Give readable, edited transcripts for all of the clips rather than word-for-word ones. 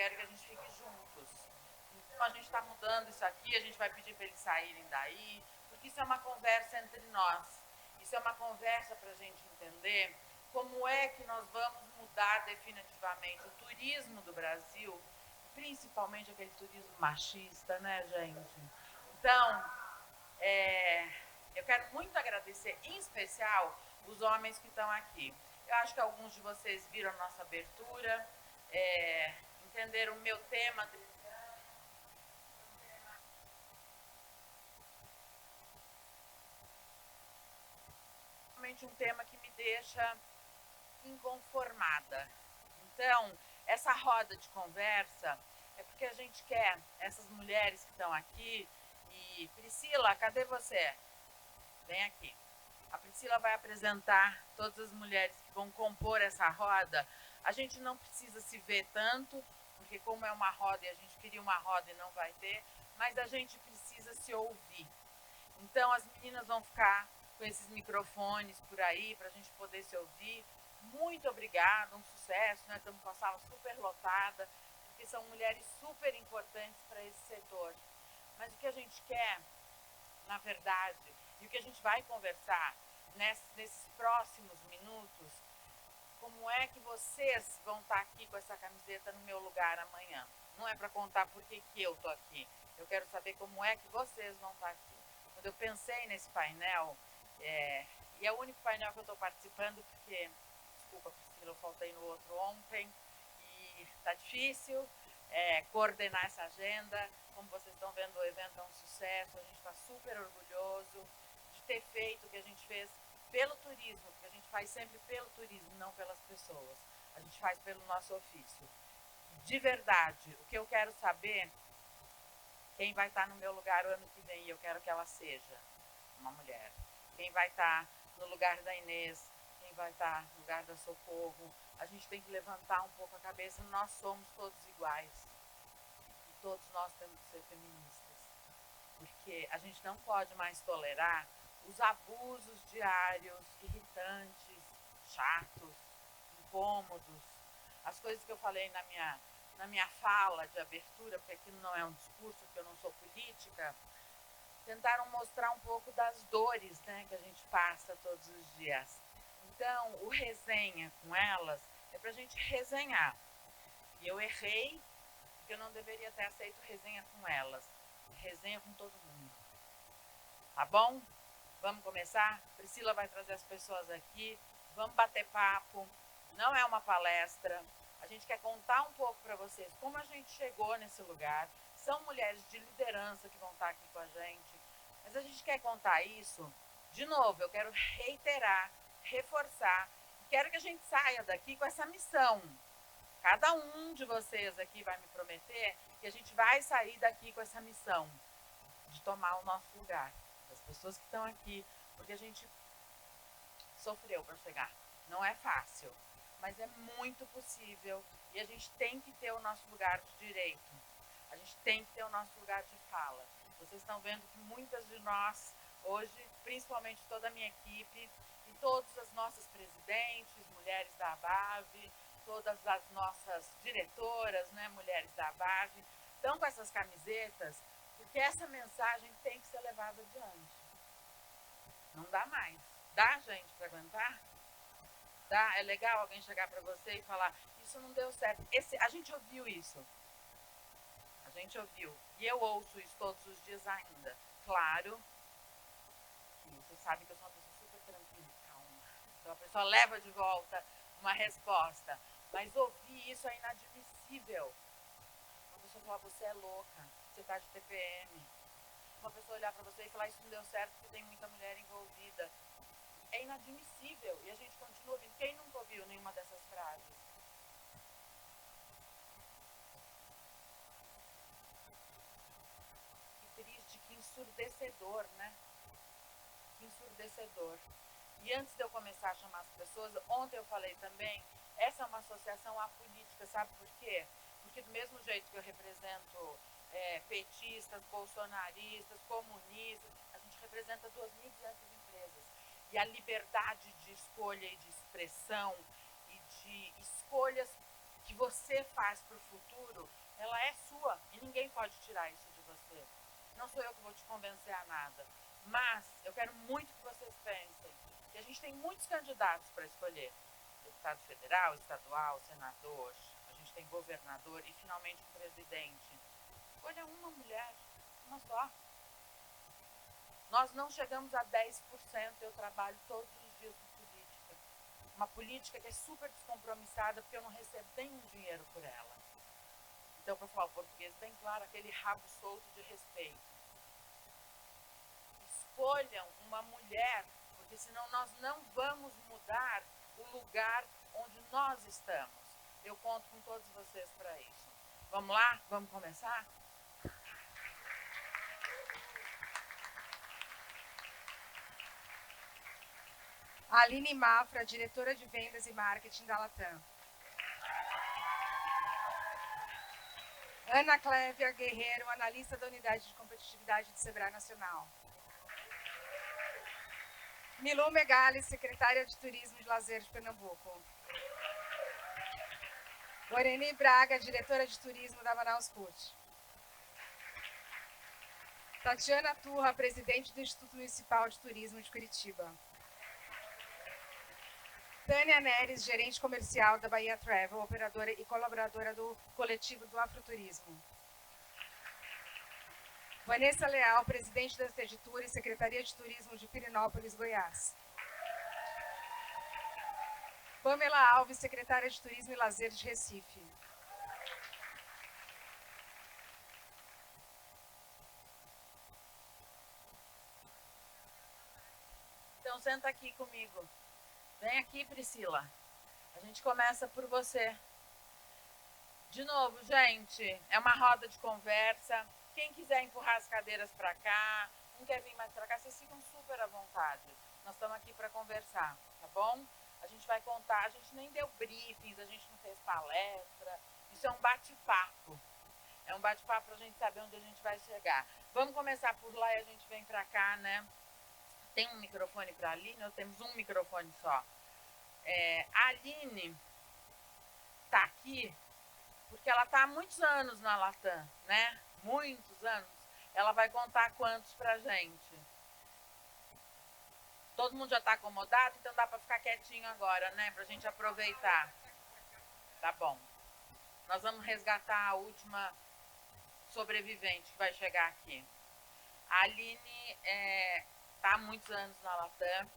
quero que a gente fique juntos. Então a gente está mudando isso aqui, a gente vai pedir para eles saírem daí, porque isso é uma conversa entre nós. Isso é uma conversa para a gente entender como é que nós vamos mudar definitivamente o turismo do Brasil, principalmente aquele turismo machista, né, gente? Então, eu quero muito agradecer, em especial, os homens que estão aqui. Eu acho que alguns de vocês viram a nossa abertura, entenderam o meu tema. Realmente um tema que me deixa inconformada. Então, essa roda de conversa é porque a gente quer, essas mulheres que estão aqui, e Priscila, cadê você? Vem aqui. A Priscila vai apresentar todas as mulheres que vão compor essa roda. A gente não precisa se ver tanto, porque como é uma roda e a gente queria uma roda e não vai ter, mas a gente precisa se ouvir. Então as meninas vão ficar com esses microfones por aí para a gente poder se ouvir. Muito obrigada, um sucesso, né? Estamos com a sala super lotada, porque são mulheres super importantes para esse setor. Mas o que a gente quer, na verdade, e o que a gente vai conversar nesses próximos minutos, como é que vocês vão estar aqui com essa camiseta no meu lugar amanhã. Não é para contar por que eu estou aqui. Eu quero saber como é que vocês vão estar aqui. Quando eu pensei nesse painel, e é o único painel que eu estou participando, porque, desculpa, Priscila, eu faltei no outro ontem, e está difícil coordenar essa agenda. Como vocês estão vendo, o evento é um sucesso, a gente está super orgulhoso de ter feito o que a gente fez pelo turismo, porque a gente faz sempre pelo turismo, não pelas pessoas. A gente faz pelo nosso ofício. De verdade, o que eu quero saber, quem vai estar no meu lugar o ano que vem, e eu quero que ela seja uma mulher. Quem vai estar no lugar da Inês, quem vai estar no lugar da Socorro. A gente tem que levantar um pouco a cabeça, nós somos todos iguais. E todos nós temos que ser feministas. Porque a gente não pode mais tolerar os abusos diários, irritantes, chatos, incômodos. As coisas que eu falei na minha fala de abertura, porque aquilo não é um discurso, porque eu não sou política, tentaram mostrar um pouco das dores, né, que a gente passa todos os dias. Então, o resenha com elas é pra gente resenhar. E eu errei, porque eu não deveria ter aceito resenha com elas. Resenha com todo mundo. Tá bom? Vamos começar? Priscila vai trazer as pessoas aqui. Vamos bater papo. Não é uma palestra. A gente quer contar um pouco para vocês como a gente chegou nesse lugar. São mulheres de liderança que vão estar aqui com a gente. Mas a gente quer contar isso. De novo, eu quero reiterar, reforçar. Quero que a gente saia daqui com essa missão. Cada um de vocês aqui vai me prometer que a gente vai sair daqui com essa missão de tomar o nosso lugar. Das pessoas que estão aqui, porque a gente sofreu para chegar. Não é fácil, mas é muito possível e a gente tem que ter o nosso lugar de direito. A gente tem que ter o nosso lugar de fala. Vocês estão vendo que muitas de nós hoje, principalmente toda a minha equipe e todas as nossas presidentes, mulheres da ABAV, todas as nossas diretoras, né, mulheres da ABAV, estão com essas camisetas porque essa mensagem tem que ser levada adiante. Não dá mais. Dá, gente, para aguentar? Dá? É legal alguém chegar para você e falar, isso não deu certo. A gente ouviu isso. A gente ouviu. E eu ouço isso todos os dias ainda. Claro que você sabe que eu sou uma pessoa super tranquila, calma. Então a pessoa leva de volta uma resposta. Mas ouvir isso é inadmissível. Uma pessoa falar, você é louca, você está de TPM. Uma pessoa olhar para você e falar, isso não deu certo porque tem muita mulher envolvida. É inadmissível. E a gente continua ouvindo. Quem nunca ouviu nenhuma dessas frases? Que triste, que ensurdecedor, né? Que ensurdecedor. E antes de eu começar a chamar as pessoas, ontem eu falei também, essa é uma associação apolítica, sabe por quê? Porque do mesmo jeito que eu represento petistas, bolsonaristas, comunistas, a gente representa 2.200 empresas. E a liberdade de escolha e de expressão e de escolhas que você faz para o futuro, ela é sua e ninguém pode tirar isso de você. Não sou eu que vou te convencer a nada, mas eu quero muito que vocês pensem que a gente tem muitos candidatos para escolher. Deputado federal, estadual, senador, a gente tem governador e finalmente um presidente. Escolha uma mulher, uma só. Nós não chegamos a 10%, eu trabalho todos os dias com política. Uma política que é super descompromissada porque eu não recebo nenhum dinheiro por ela. Então, para falar o português bem claro, aquele rabo solto de respeito. Escolham uma mulher, porque senão nós não vamos mudar o lugar onde nós estamos. Eu conto com todos vocês para isso. Vamos lá? Vamos começar? Aline Mafra, diretora de vendas e marketing da Latam. Ana Clévia Guerreiro, analista da unidade de competitividade do Sebrae Nacional. Milu Megali, secretária de Turismo e Lazer de Pernambuco. Oreni Braga, diretora de Turismo da Manaus CUT. Tatiana Turra, presidente do Instituto Municipal de Turismo de Curitiba. Tânia Neres, gerente comercial da Bahia Travel, operadora e colaboradora do coletivo do Afroturismo. Vanessa Leal, presidente da Tegitura e Secretaria de Turismo de Pirenópolis, Goiás. Pamela Alves, secretária de Turismo e Lazer de Recife. Então, senta aqui comigo. Vem aqui, Priscila. A gente começa por você. De novo, gente, é uma roda de conversa. Quem quiser empurrar as cadeiras para cá, não quer vir mais para cá, vocês ficam super à vontade. Nós estamos aqui para conversar, tá bom? A gente vai contar, a gente nem deu briefings, a gente não fez palestra. Isso é um bate-papo. É um bate-papo para a gente saber onde a gente vai chegar. Vamos começar por lá e a gente vem para cá, né? Tem um microfone para a Aline ou temos um microfone só? A Aline está aqui porque ela está há muitos anos na Latam, né? Muitos anos. Ela vai contar quantos pra gente. Todo mundo já está acomodado, então dá para ficar quietinho agora, né? Pra gente aproveitar. Tá bom. Nós vamos resgatar a última sobrevivente que vai chegar aqui. A Aline está há muitos anos na Latam,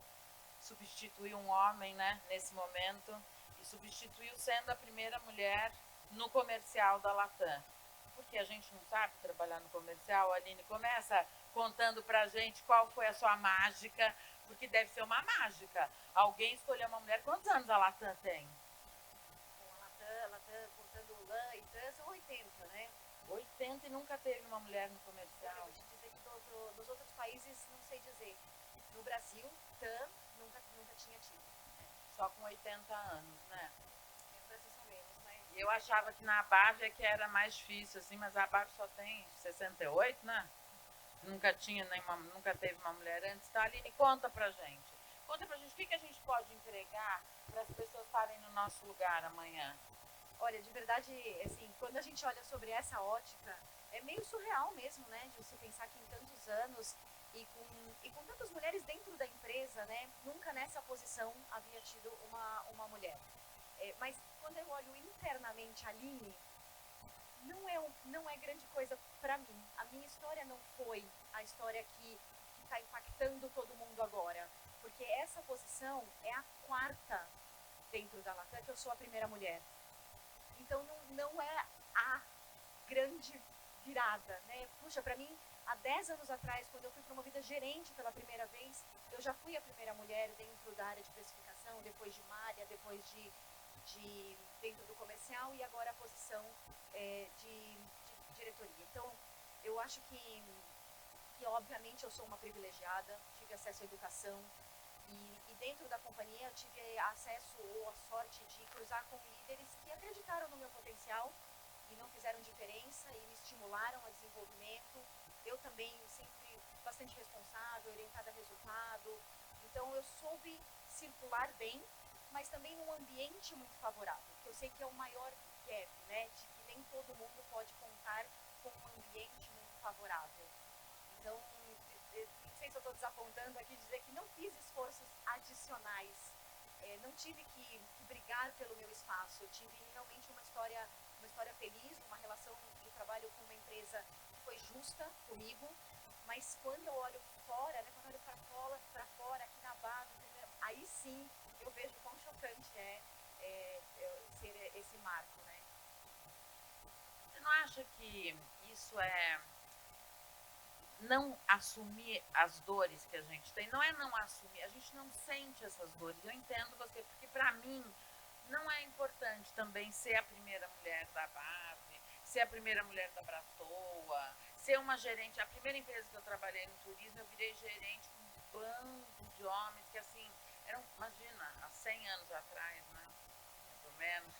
substituiu um homem, né, nesse momento, e substituiu sendo a primeira mulher no comercial da Latam. Porque a gente não sabe trabalhar no comercial, a Aline começa contando pra gente qual foi a sua mágica, porque deve ser uma mágica. Alguém escolheu uma mulher. Quantos anos a Latam tem? Bom, a Latam contando LAN e TAM, são 80, né? 80 e nunca teve uma mulher no comercial. Eu vou te dizer que nos outros países, não sei dizer. No Brasil, TAM nunca tinha tido. Só com 80 anos, né? Lembranças são menos, mas... Eu achava que na Bávia que era mais difícil, assim, mas a Bávia só tem 68, né? Nunca teve uma mulher antes. Então, Aline, conta pra gente. Conta pra gente o que a gente pode entregar para as pessoas estarem no nosso lugar amanhã. Olha, de verdade, assim, quando a gente olha sobre essa ótica, é meio surreal mesmo, né? De você pensar que em tantos anos e com tantas mulheres dentro da empresa, né? Nunca nessa posição havia tido uma mulher. Mas quando eu olho internamente a Aline, não é grande coisa para mim. A minha história não foi a história que está impactando todo mundo agora. Porque essa posição é a quarta dentro da Latam, que eu sou a primeira mulher. Então não é a grande virada, né? Puxa, para mim, há 10 anos atrás, quando eu fui promovida gerente pela primeira vez, eu já fui a primeira mulher dentro da área de precificação, depois de malha, depois de dentro do comercial e agora a posição de diretoria. Então, eu acho que obviamente eu sou uma privilegiada, tive acesso à educação e dentro da companhia eu tive acesso ou a sorte de cruzar com líderes que acreditaram no meu potencial e não fizeram diferença e me estimularam a desenvolvimento. Eu também sempre bastante responsável, orientada a resultado. Então eu soube circular bem, mas também num ambiente muito favorável, eu sei que é o maior gap, né? De que nem todo mundo pode contar com um ambiente muito favorável. Então, não sei se eu estou desapontando aqui, dizer que não fiz esforços adicionais, não tive que brigar pelo meu espaço, eu tive realmente uma história feliz, uma relação de trabalho com uma empresa que foi justa comigo, mas quando eu olho fora, né, quando eu olho para fora, aqui na base, aí sim eu vejo quão chocante ser esse marco, né? Você não acha que isso é não assumir as dores que a gente tem? Não é não assumir, a gente não sente essas dores. Eu entendo você, porque para mim não é importante também ser a primeira mulher da base, ser a primeira mulher da Bratoa, ser uma gerente. A primeira empresa que eu trabalhei no turismo, eu virei gerente com um bando de homens que, assim, eram, imagina, há 100 anos atrás, né? Mais ou menos.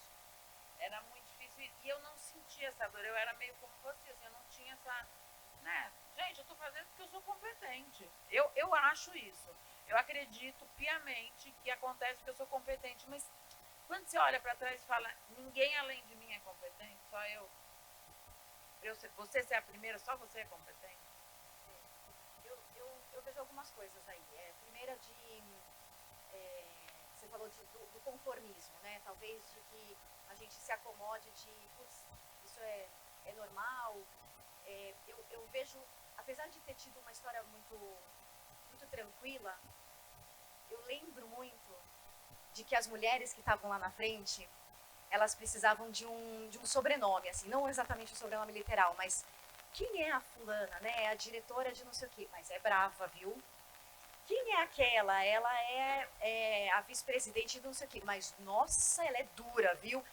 Era muito difícil e eu não sentia essa dor. Eu era meio como você, assim, eu não tinha essa, né? Gente, eu tô fazendo porque eu sou competente. Eu acho isso. Eu acredito piamente que acontece porque eu sou competente, mas quando você olha para trás e fala, ninguém além de mim é competente, só eu. Você ser a primeira, só você é competente? Eu vejo algumas coisas aí. Primeira você falou do conformismo, né? Talvez de que a gente se acomode de, putz, isso é normal. Eu vejo, apesar de ter tido uma história muito tranquila, eu lembro muito de que as mulheres que estavam lá na frente, elas precisavam de um sobrenome, assim, não exatamente um sobrenome literal, mas quem é a fulana, né? É a diretora de não sei o quê, mas é brava, viu? Quem é aquela? Ela é a vice-presidente de não sei o quê, mas nossa, ela é dura, viu?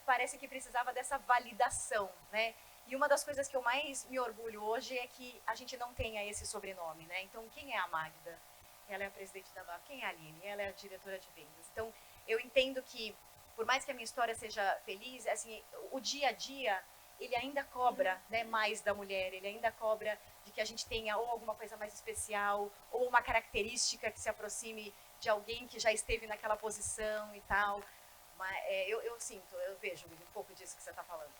Parece que precisava dessa validação, né? E uma das coisas que eu mais me orgulho hoje é que a gente não tenha esse sobrenome, né? Então, quem é a Magda? Ela é a presidente da BAF. Quem é a Aline? Ela é a diretora de vendas. Então, eu entendo que, por mais que a minha história seja feliz, assim, o dia a dia, ele ainda cobra, né, mais da mulher, ele ainda cobra de que a gente tenha ou alguma coisa mais especial, ou uma característica que se aproxime de alguém que já esteve naquela posição e tal. Mas eu sinto, eu vejo um pouco disso que você está falando.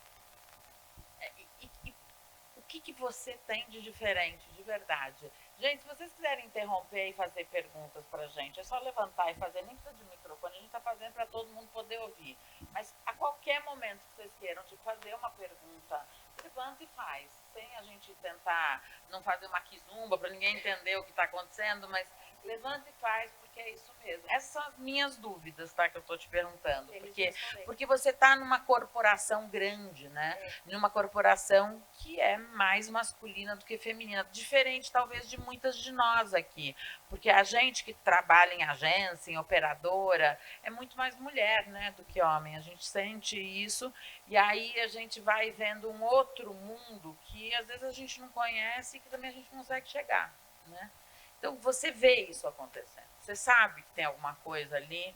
O que você tem de diferente, de verdade? Gente, se vocês quiserem interromper e fazer perguntas pra gente, é só levantar e fazer, nem precisa de microfone, a gente está fazendo para todo mundo poder ouvir. Mas a qualquer momento que vocês queiram de fazer uma pergunta, levanta e faz, sem a gente tentar não fazer uma quizumba para ninguém entender o que está acontecendo, mas levanta e faz, porque é isso mesmo. Essas são as minhas dúvidas, tá, que eu estou te perguntando. Porque você está numa corporação grande, né? Numa corporação que é mais masculina do que feminina. Diferente, talvez, de muitas de nós aqui. Porque a gente que trabalha em agência, em operadora, é muito mais mulher, né, do que homem. A gente sente isso e aí a gente vai vendo um outro mundo que, às vezes, a gente não conhece e que também a gente não consegue chegar, né? Então, você vê isso acontecendo. Você sabe que tem alguma coisa ali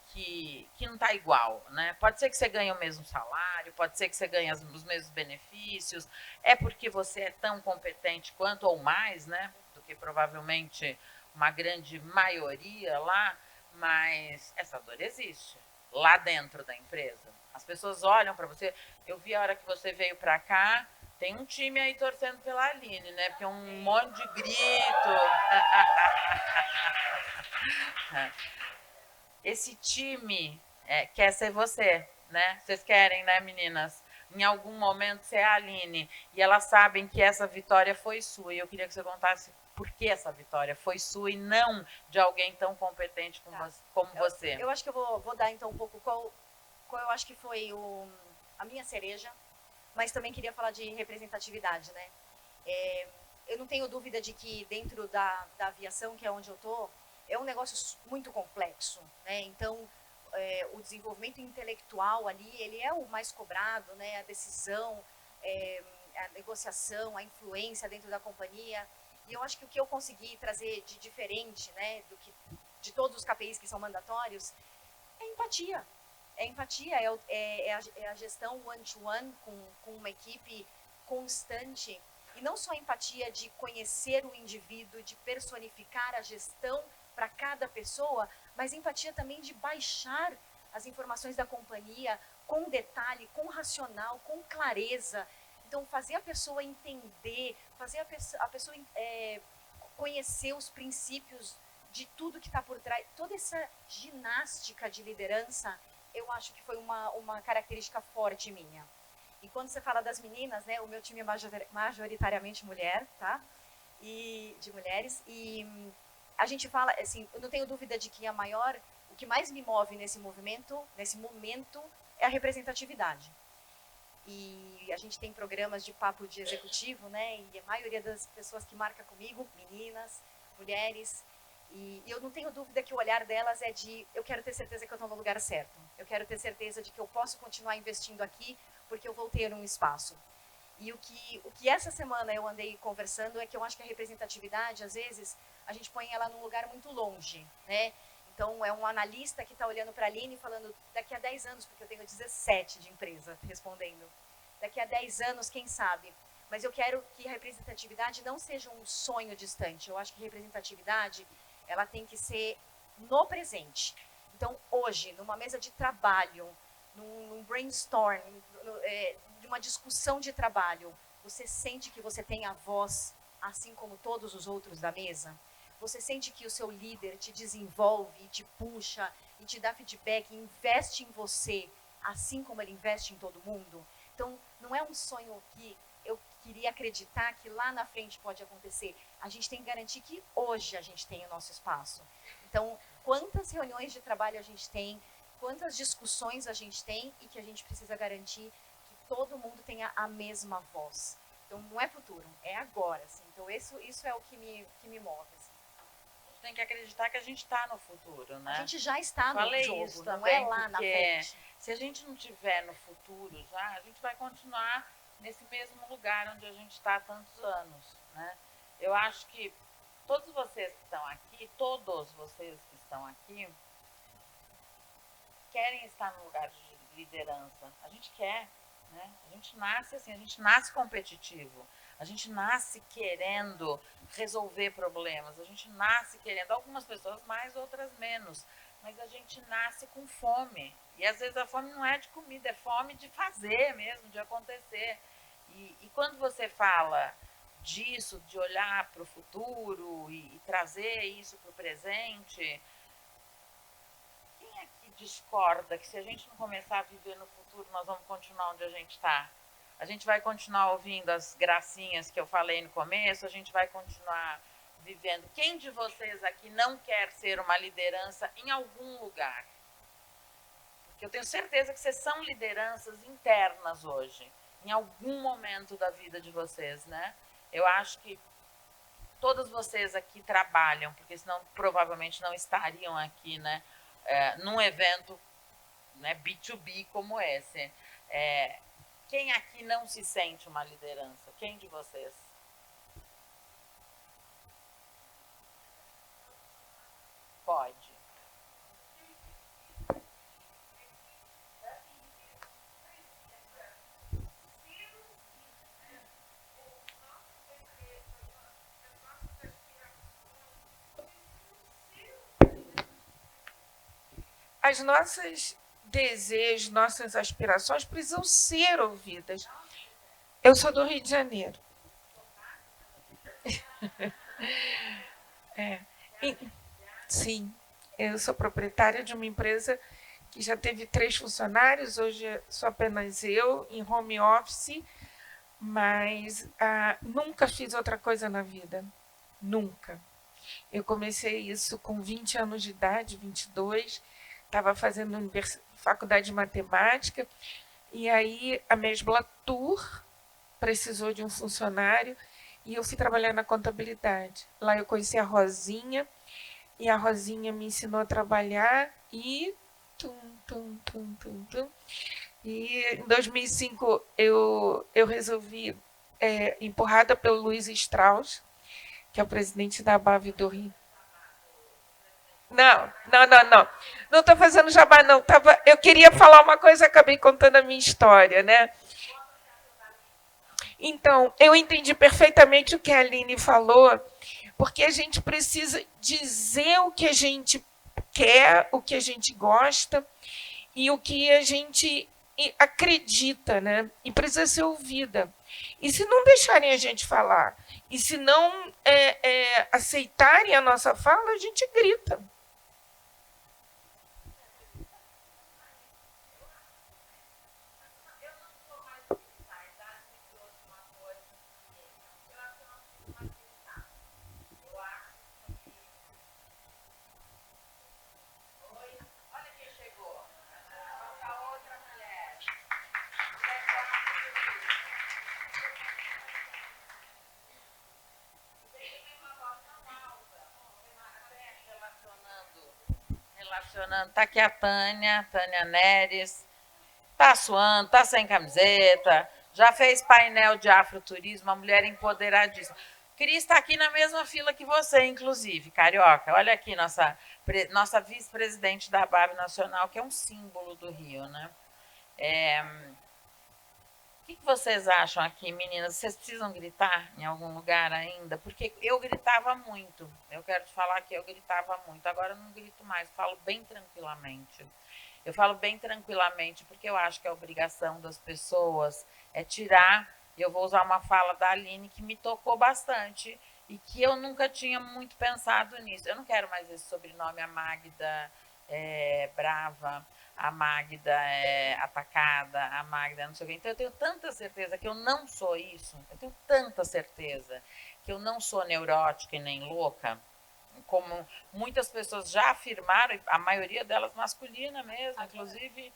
que não está igual, né? Pode ser que você ganhe o mesmo salário, pode ser que você ganhe os mesmos benefícios, é porque você é tão competente quanto ou mais, né? Do que provavelmente uma grande maioria lá, mas essa dor existe lá dentro da empresa. As pessoas olham para você. Eu vi a hora que você veio para cá, tem um time aí torcendo pela Aline, né? Porque é um monte de grito. Esse time quer ser você, né? Vocês querem, né, meninas? Em algum momento ser a Aline. E elas sabem que essa vitória foi sua. E eu queria que você contasse por que essa vitória foi sua e não de alguém tão competente como você. Eu acho que eu vou dar, então, um pouco qual eu acho que foi a minha cereja, mas também queria falar de representatividade, né? Eu não tenho dúvida de que dentro da aviação, que é onde eu estou, é um negócio muito complexo, né? Então, o desenvolvimento intelectual ali, ele é o mais cobrado, né? A decisão, a negociação, a influência dentro da companhia. E eu acho que o que eu consegui trazer de diferente, né, de todos os KPIs que são mandatórios, é empatia. É empatia, é a gestão one-to-one com uma equipe constante. E não só a empatia de conhecer o indivíduo, de personificar a gestão para cada pessoa, mas empatia também de baixar as informações da companhia com detalhe, com racional, com clareza. Então, fazer a pessoa entender, fazer a pessoa conhecer os princípios de tudo que está por trás, toda essa ginástica de liderança, eu acho que foi uma característica forte minha. E quando você fala das meninas, né, o meu time é majoritariamente mulher, tá? E de mulheres, e a gente fala, assim, eu não tenho dúvida de que o que mais me move nesse momento, é a representatividade. E a gente tem programas de papo de executivo, né? E a maioria das pessoas que marca comigo, meninas, mulheres, e eu não tenho dúvida que o olhar delas é de, eu quero ter certeza que eu estou no lugar certo. Eu quero ter certeza de que eu posso continuar investindo aqui, porque eu vou ter um espaço. E o que essa semana eu andei conversando é que eu acho que a representatividade, às vezes, a gente põe ela num lugar muito longe, né? Então, é um analista que está olhando para a Aline e falando, daqui a 10 anos, porque eu tenho 17 de empresa respondendo, daqui a 10 anos, quem sabe? Mas eu quero que a representatividade não seja um sonho distante. Eu acho que representatividade, ela tem que ser no presente. Então, hoje, numa mesa de trabalho, num brainstorm, de uma discussão de trabalho, você sente que você tem a voz, assim como todos os outros da mesa? Você sente que o seu líder te desenvolve, te puxa, e te dá feedback, e investe em você, assim como ele investe em todo mundo? Então, não é um sonho que eu queria acreditar que lá na frente pode acontecer. A gente tem que garantir que hoje a gente tem o nosso espaço. Então, quantas reuniões de trabalho a gente tem, quantas discussões a gente tem e que a gente precisa garantir que todo mundo tenha a mesma voz. Então, não é futuro, é agora. Assim. Então, isso é o que me move. Assim. A gente tem que acreditar que a gente está no futuro, né? A gente já está no jogo, isso não também, é lá na frente. Se a gente não tiver no futuro já, a gente vai continuar nesse mesmo lugar onde a gente está há tantos anos, né? Eu acho que todos vocês que estão aqui, querem estar no lugar de liderança. A gente quer, né? A gente nasce assim, a gente nasce competitivo. A gente nasce querendo resolver problemas. A gente nasce querendo, algumas pessoas mais, outras menos. Mas a gente nasce com fome. E às vezes a fome não é de comida, é fome de fazer mesmo, de acontecer. E quando você fala disso, de olhar para o futuro e trazer isso para o presente, quem aqui discorda que se a gente não começar a viver no futuro, nós vamos continuar onde a gente está? A gente vai continuar ouvindo as gracinhas que eu falei no começo, a gente vai continuar vivendo. Quem de vocês aqui não quer ser uma liderança em algum lugar? Porque eu tenho certeza que vocês são lideranças internas hoje, em algum momento da vida de vocês, né? Eu acho que todos vocês aqui trabalham, porque senão provavelmente não estariam aqui, né? Num evento, né, B2B como esse. Quem aqui não se sente uma liderança? Quem de vocês? Pode. As nossas desejos, nossas aspirações precisam ser ouvidas. Eu sou do Rio de Janeiro. Sim, eu sou proprietária de uma empresa que já teve 3 funcionários, hoje sou apenas eu, em home office, mas nunca fiz outra coisa na vida. Nunca. Eu comecei isso com 20 anos de idade, 22, estava fazendo faculdade de matemática, e aí a Mesbla Tour precisou de um funcionário, e eu fui trabalhar na contabilidade. Lá eu conheci a Rosinha, e a Rosinha me ensinou a trabalhar, e E em 2005 eu resolvi, empurrada pelo Luiz Strauss, que é o presidente da BAV do Rio. Não. Não estou fazendo jabá, não. Eu queria falar uma coisa, acabei contando a minha história, né? Então, eu entendi perfeitamente o que a Aline falou, porque a gente precisa dizer o que a gente quer, o que a gente gosta, e o que a gente acredita, né? E precisa ser ouvida. E se não deixarem a gente falar, e se não aceitarem a nossa fala, a gente grita. Relacionando, tá aqui a Tânia Neres, tá suando, tá sem camiseta, já fez painel de afroturismo, uma mulher empoderadíssima. Cris está aqui na mesma fila que você, inclusive, carioca. Olha aqui, nossa vice-presidente da BAB Nacional, que é um símbolo do Rio, né? O que vocês acham aqui, meninas? Vocês precisam gritar em algum lugar ainda? Porque eu gritava muito. Eu quero te falar que eu gritava muito. Agora eu não grito mais, falo bem tranquilamente. Eu falo bem tranquilamente porque eu acho que a obrigação das pessoas é tirar. Eu vou usar uma fala da Aline que me tocou bastante e que eu nunca tinha muito pensado nisso. Eu não quero mais esse sobrenome, a Magda brava, a Magda atacada, a Magda não sei o quê. Então eu tenho tanta certeza que eu não sou isso, eu tenho tanta certeza que eu não sou neurótica e nem louca, como muitas pessoas já afirmaram, a maioria delas masculina mesmo, inclusive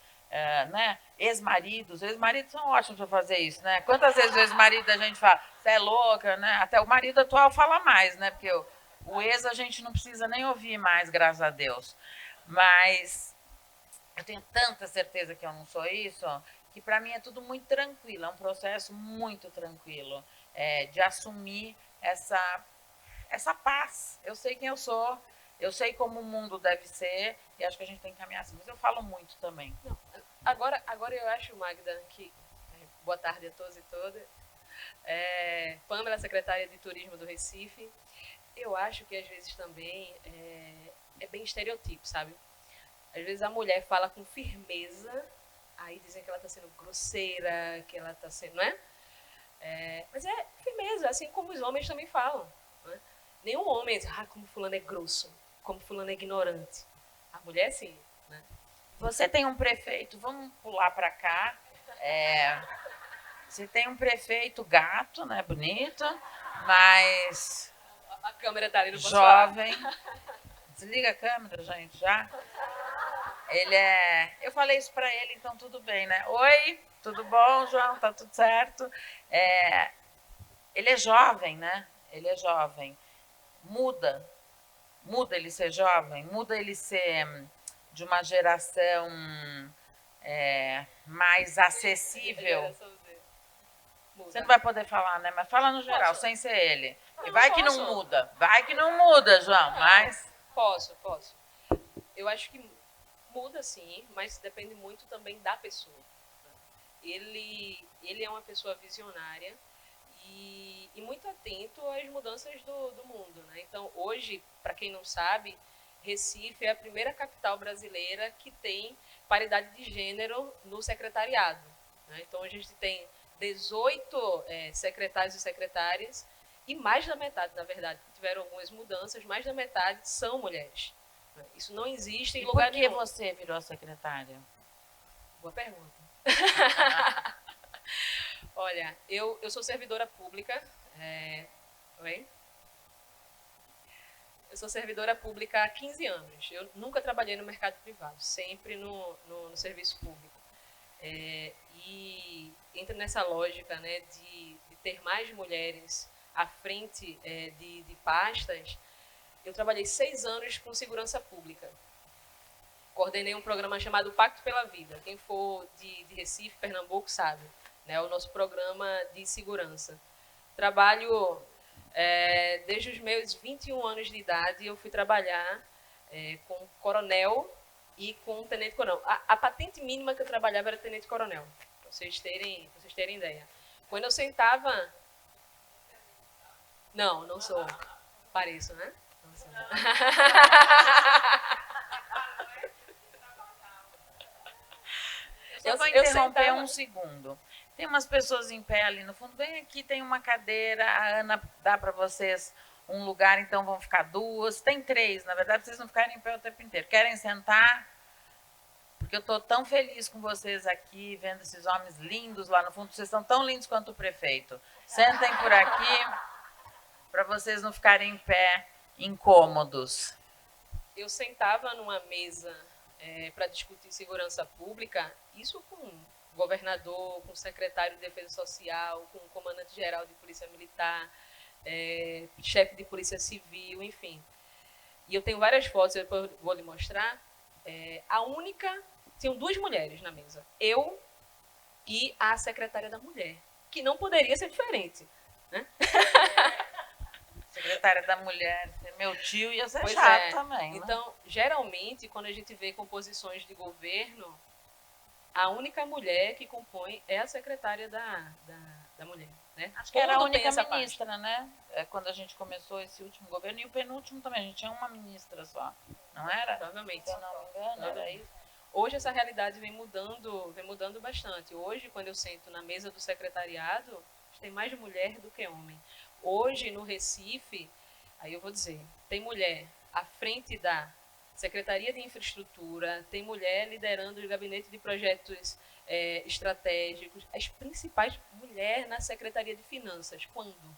né, ex-maridos são ótimos para fazer isso, né? Quantas vezes o ex-marido a gente fala, você é louca, né? Até o marido atual fala mais, né? Porque o ex a gente não precisa nem ouvir mais, graças a Deus. Mas eu tenho tanta certeza que eu não sou isso, que para mim é tudo muito tranquilo, é um processo muito tranquilo de assumir essa paz. Eu sei quem eu sou, eu sei como o mundo deve ser, e acho que a gente tem que caminhar assim. Mas eu falo muito também. Não, agora eu acho, Magda, que... Boa tarde a todos e todas. Pamela, secretária de Turismo do Recife. Eu acho que às vezes também é bem estereotipo, sabe? Às vezes a mulher fala com firmeza, aí dizem que ela está sendo grosseira, que ela está sendo, não é? Mas é firmeza, assim como os homens também falam. Não é? Nenhum homem diz, como fulano é grosso, como fulano é ignorante. A mulher sim, né? Você tem um prefeito, vamos pular para cá. Você tem um prefeito gato, né? Bonito, mas a câmera está ali no jovem. Desliga a câmera, gente, já. Ele eu falei isso para ele, então tudo bem, né? Oi, tudo bom, João? Tá tudo certo? Ele é jovem, né? Ele é jovem. Muda ele ser jovem, muda ele ser de uma geração mais acessível. Você não vai poder falar, né? Mas fala no geral, sem ser ele. E vai que não muda. Vai que não muda, João, mas... Posso. Eu acho que muda sim, mas depende muito também da pessoa. Ele é uma pessoa visionária e muito atento às mudanças do mundo, né? Então, hoje, para quem não sabe, Recife é a primeira capital brasileira que tem paridade de gênero no secretariado, né? Então, a gente tem 18 secretários e secretárias e mais da metade, na verdade, tiveram algumas mudanças, mais da metade são mulheres. Isso não existe em lugar nenhum. Por que você virou secretária? Boa pergunta. Olha, eu sou servidora pública. Oi? Eu sou servidora pública há 15 anos. Eu nunca trabalhei no mercado privado, sempre no serviço público. E entra nessa lógica, né, de ter mais mulheres à frente de pastas. Eu trabalhei 6 anos com segurança pública. Coordenei um programa chamado Pacto pela Vida. Quem for de Recife, Pernambuco, sabe, né? O nosso programa de segurança. Trabalho desde os meus 21 anos de idade. Eu fui trabalhar com coronel e com tenente-coronel. A patente mínima que eu trabalhava era tenente-coronel, para vocês terem ideia. Quando eu sentava... Não sou. Pareço, né? Só vou eu interromper sentava- um segundo. Tem umas pessoas em pé ali no fundo. Vem aqui, tem uma cadeira. A Ana dá para vocês um lugar, então vão ficar duas. Tem três, na verdade, vocês não ficarem em pé o tempo inteiro. Querem sentar? Porque eu estou tão feliz com vocês aqui, vendo esses homens lindos lá no fundo. Vocês são tão lindos quanto o prefeito. Sentem por aqui, para vocês não ficarem em pé incômodos. Eu sentava numa mesa para discutir segurança pública, isso com o governador, com o secretário de Defesa Social, com o comandante-geral de Polícia Militar, chefe de Polícia Civil, enfim. E eu tenho várias fotos, eu depois vou lhe mostrar. Tinham duas mulheres na mesa, eu e a secretária da mulher, que não poderia ser diferente. Né? Secretária da Mulher, meu tio ia ser Pois chato é. também. Né? Então, geralmente, quando a gente vê composições de governo, a única mulher que compõe é a secretária da mulher. Né? Acho que era a Quando tem única essa ministra, né? Quando a gente começou esse último governo, e o penúltimo também, a gente tinha uma ministra só, não era? Provavelmente. Se eu não me engano, era isso. Hoje essa realidade vem mudando bastante. Hoje, quando eu sento na mesa do secretariado, tem mais mulher do que homem. Hoje, no Recife, aí eu vou dizer, tem mulher à frente da Secretaria de Infraestrutura, tem mulher liderando o gabinete de projetos estratégicos, as principais mulheres na Secretaria de Finanças. Quando?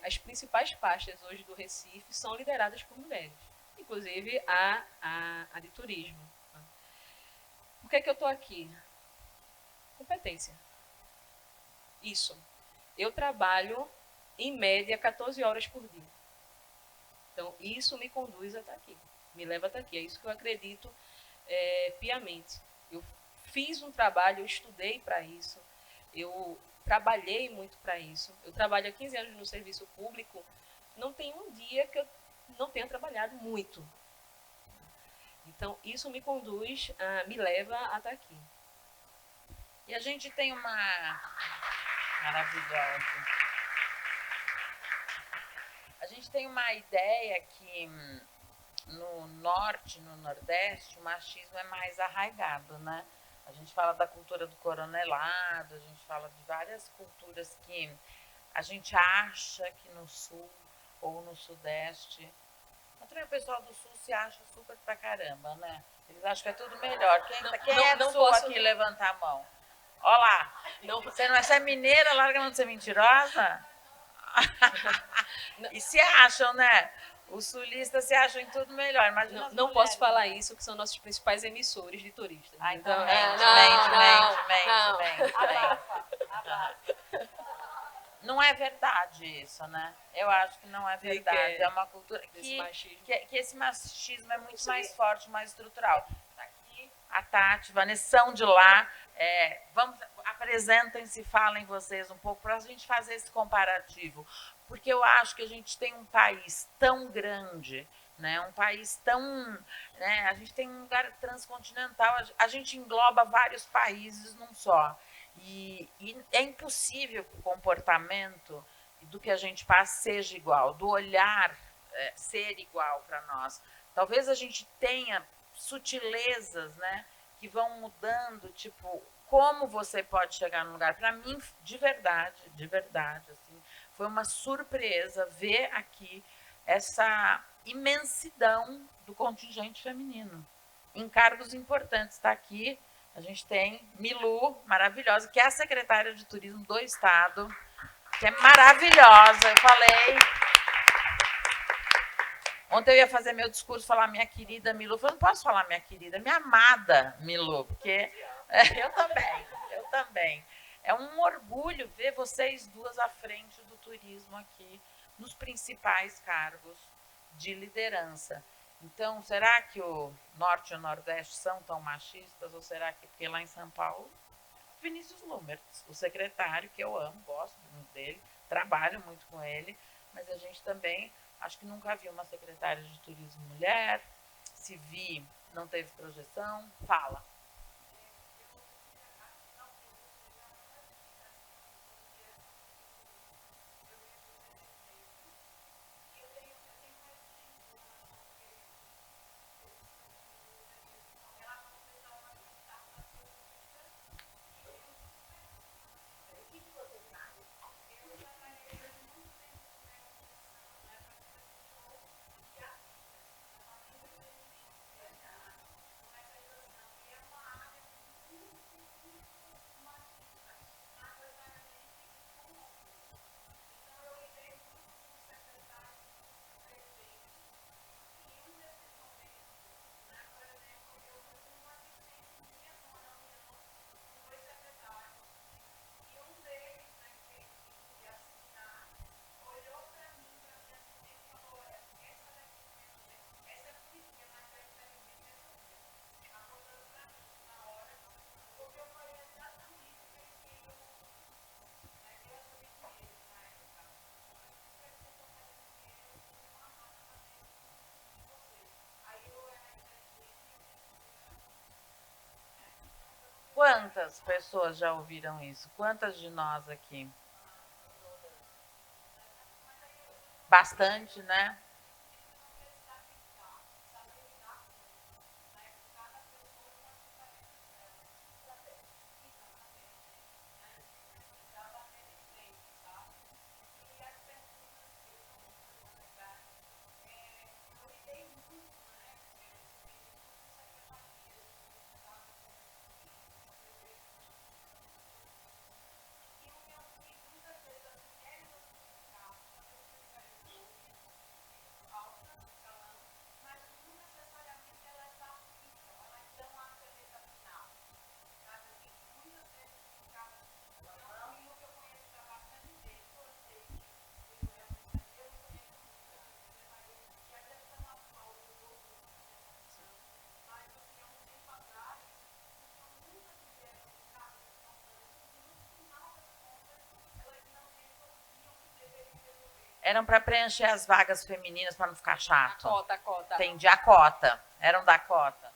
As principais pastas hoje do Recife são lideradas por mulheres, inclusive a de turismo. Por que é que eu estou aqui? Competência. Isso. Eu trabalho, em média, 14 horas por dia. Então, isso me conduz a estar aqui, me leva a estar aqui. É isso que eu acredito piamente. Eu fiz um trabalho, eu estudei para isso, eu trabalhei muito para isso. Eu trabalho há 15 anos no serviço público, não tem um dia que eu não tenha trabalhado muito. Então, isso me conduz, me leva a estar aqui. E a gente tem uma... Maravilhosa. A gente tem uma ideia que no norte, no nordeste, o machismo é mais arraigado, né? A gente fala da cultura do coronelado, a gente fala de várias culturas que a gente acha que no sul ou no sudeste... Mas também o pessoal do sul se acha super pra caramba, né? Eles acham que é tudo melhor. Quem é do sul aqui? Levantar a mão. Olha lá. Você é mineira, larga a mão de ser mentirosa? E se acham, né? Os sulistas se acham em tudo melhor. Imagina não posso falar isso, que são nossos principais emissores de turistas. Ah, então, mente. Não é verdade isso, né? Eu acho que não é verdade. É uma cultura que esse machismo é muito mais forte, mais estrutural. Tá aqui a Tati, Vanessão de lá. Apresentem-se, falem vocês um pouco para a gente fazer esse comparativo. Porque eu acho que a gente tem um país tão grande, né? Um país tão... Né? A gente tem um lugar transcontinental, a gente engloba vários países num só. E é impossível que o comportamento do que a gente passa seja igual, do olhar ser igual para nós. Talvez a gente tenha sutilezas, né, que vão mudando, tipo, como você pode chegar num lugar. Para mim, de verdade, assim, foi uma surpresa ver aqui essa imensidão do contingente feminino. Em cargos importantes, está aqui. A gente tem Milu, maravilhosa, que é a secretária de turismo do estado, que é maravilhosa. Eu falei... Ontem eu ia fazer meu discurso, falar minha querida Milu. Eu falei, não posso falar minha querida, minha amada Milu, porque eu também. É um orgulho ver vocês duas à frente do turismo aqui, nos principais cargos de liderança. Então, será que o Norte e o Nordeste são tão machistas? Ou será que, porque lá em São Paulo, Vinícius Lumertz, o secretário, que eu amo, gosto muito dele, trabalho muito com ele, mas a gente também, acho que nunca vi uma secretária de turismo mulher, se vi, não teve projeção, fala. Quantas pessoas já ouviram isso? Quantas de nós aqui? Bastante, né? Eram para preencher as vagas femininas para não ficar chato. A cota. Entendi, a cota. Eram da cota.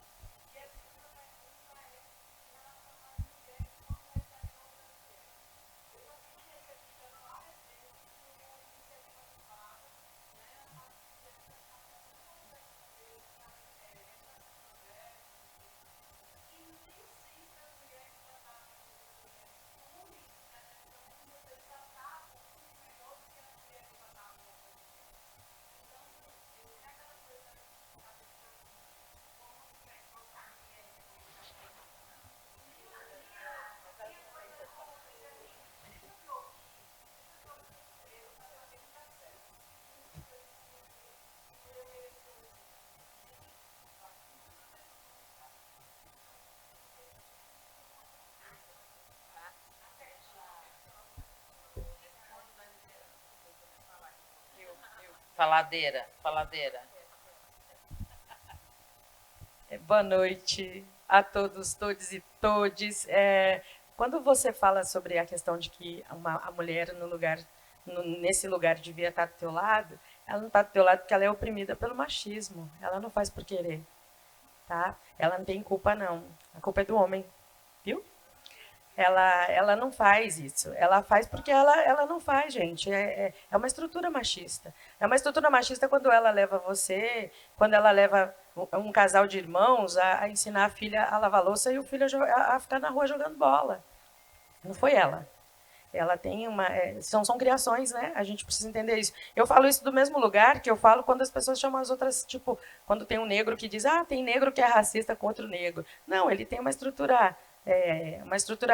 Faladeira, faladeira. Boa noite a todos, todes e todes. Quando você fala sobre a questão de que a mulher nesse lugar devia estar do teu lado, ela não está do teu lado porque ela é oprimida pelo machismo. Ela não faz por querer, tá? Ela não tem culpa, não. A culpa é do homem, viu? Ela não faz isso. Ela faz porque ela não faz, gente. É uma estrutura machista. É uma estrutura machista quando ela leva você, quando ela leva um casal de irmãos a ensinar a filha a lavar louça e o filho a ficar na rua jogando bola. Não foi ela. Ela tem uma... São criações, né? A gente precisa entender isso. Eu falo isso do mesmo lugar que eu falo quando as pessoas chamam as outras, tipo, quando tem um negro que diz, tem negro que é racista contra o negro. Não, ele tem uma estrutura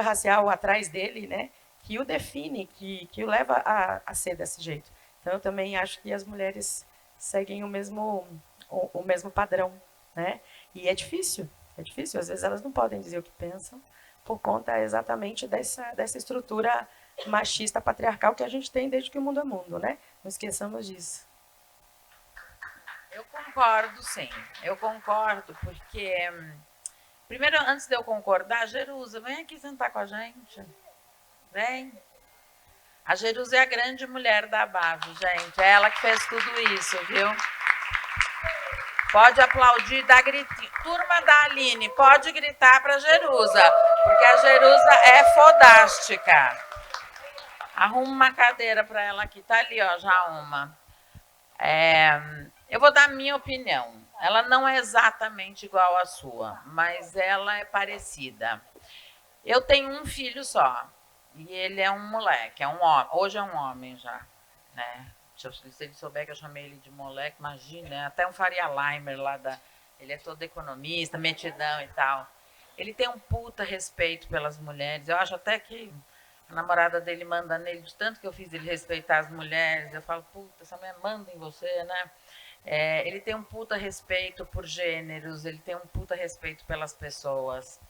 racial atrás dele, né, que o define, que o leva a ser desse jeito. Então, eu também acho que as mulheres seguem o mesmo padrão, né? E é difícil. Às vezes elas não podem dizer o que pensam por conta exatamente dessa estrutura machista, patriarcal que a gente tem desde que o mundo é mundo, né? Não esqueçamos disso. Eu concordo, sim. Eu concordo, porque... Primeiro, antes de eu concordar, Jerusa, vem aqui sentar com a gente. Vem. A Jerusa é a grande mulher da Bavo, gente. É ela que fez tudo isso, viu? Pode aplaudir, dar gritinho. Turma da Aline, pode gritar para a Jerusa, porque a Jerusa é fodástica. Arruma uma cadeira para ela aqui. Tá ali, ó, já uma. Eu vou dar a minha opinião. Ela não é exatamente igual à sua, mas ela é parecida. Eu tenho um filho só, e ele é um moleque, é um homem. Hoje é um homem já, né? Se ele souber que eu chamei ele de moleque, imagina, né? Até um Faria Limer lá ele é todo economista, metidão e tal. Ele tem um puta respeito pelas mulheres. Eu acho até que a namorada dele manda nele, de tanto que eu fiz ele respeitar as mulheres. Eu falo, puta, essa mulher manda em você, né? Ele tem um puta respeito por gêneros, ele tem um puta respeito pelas pessoas.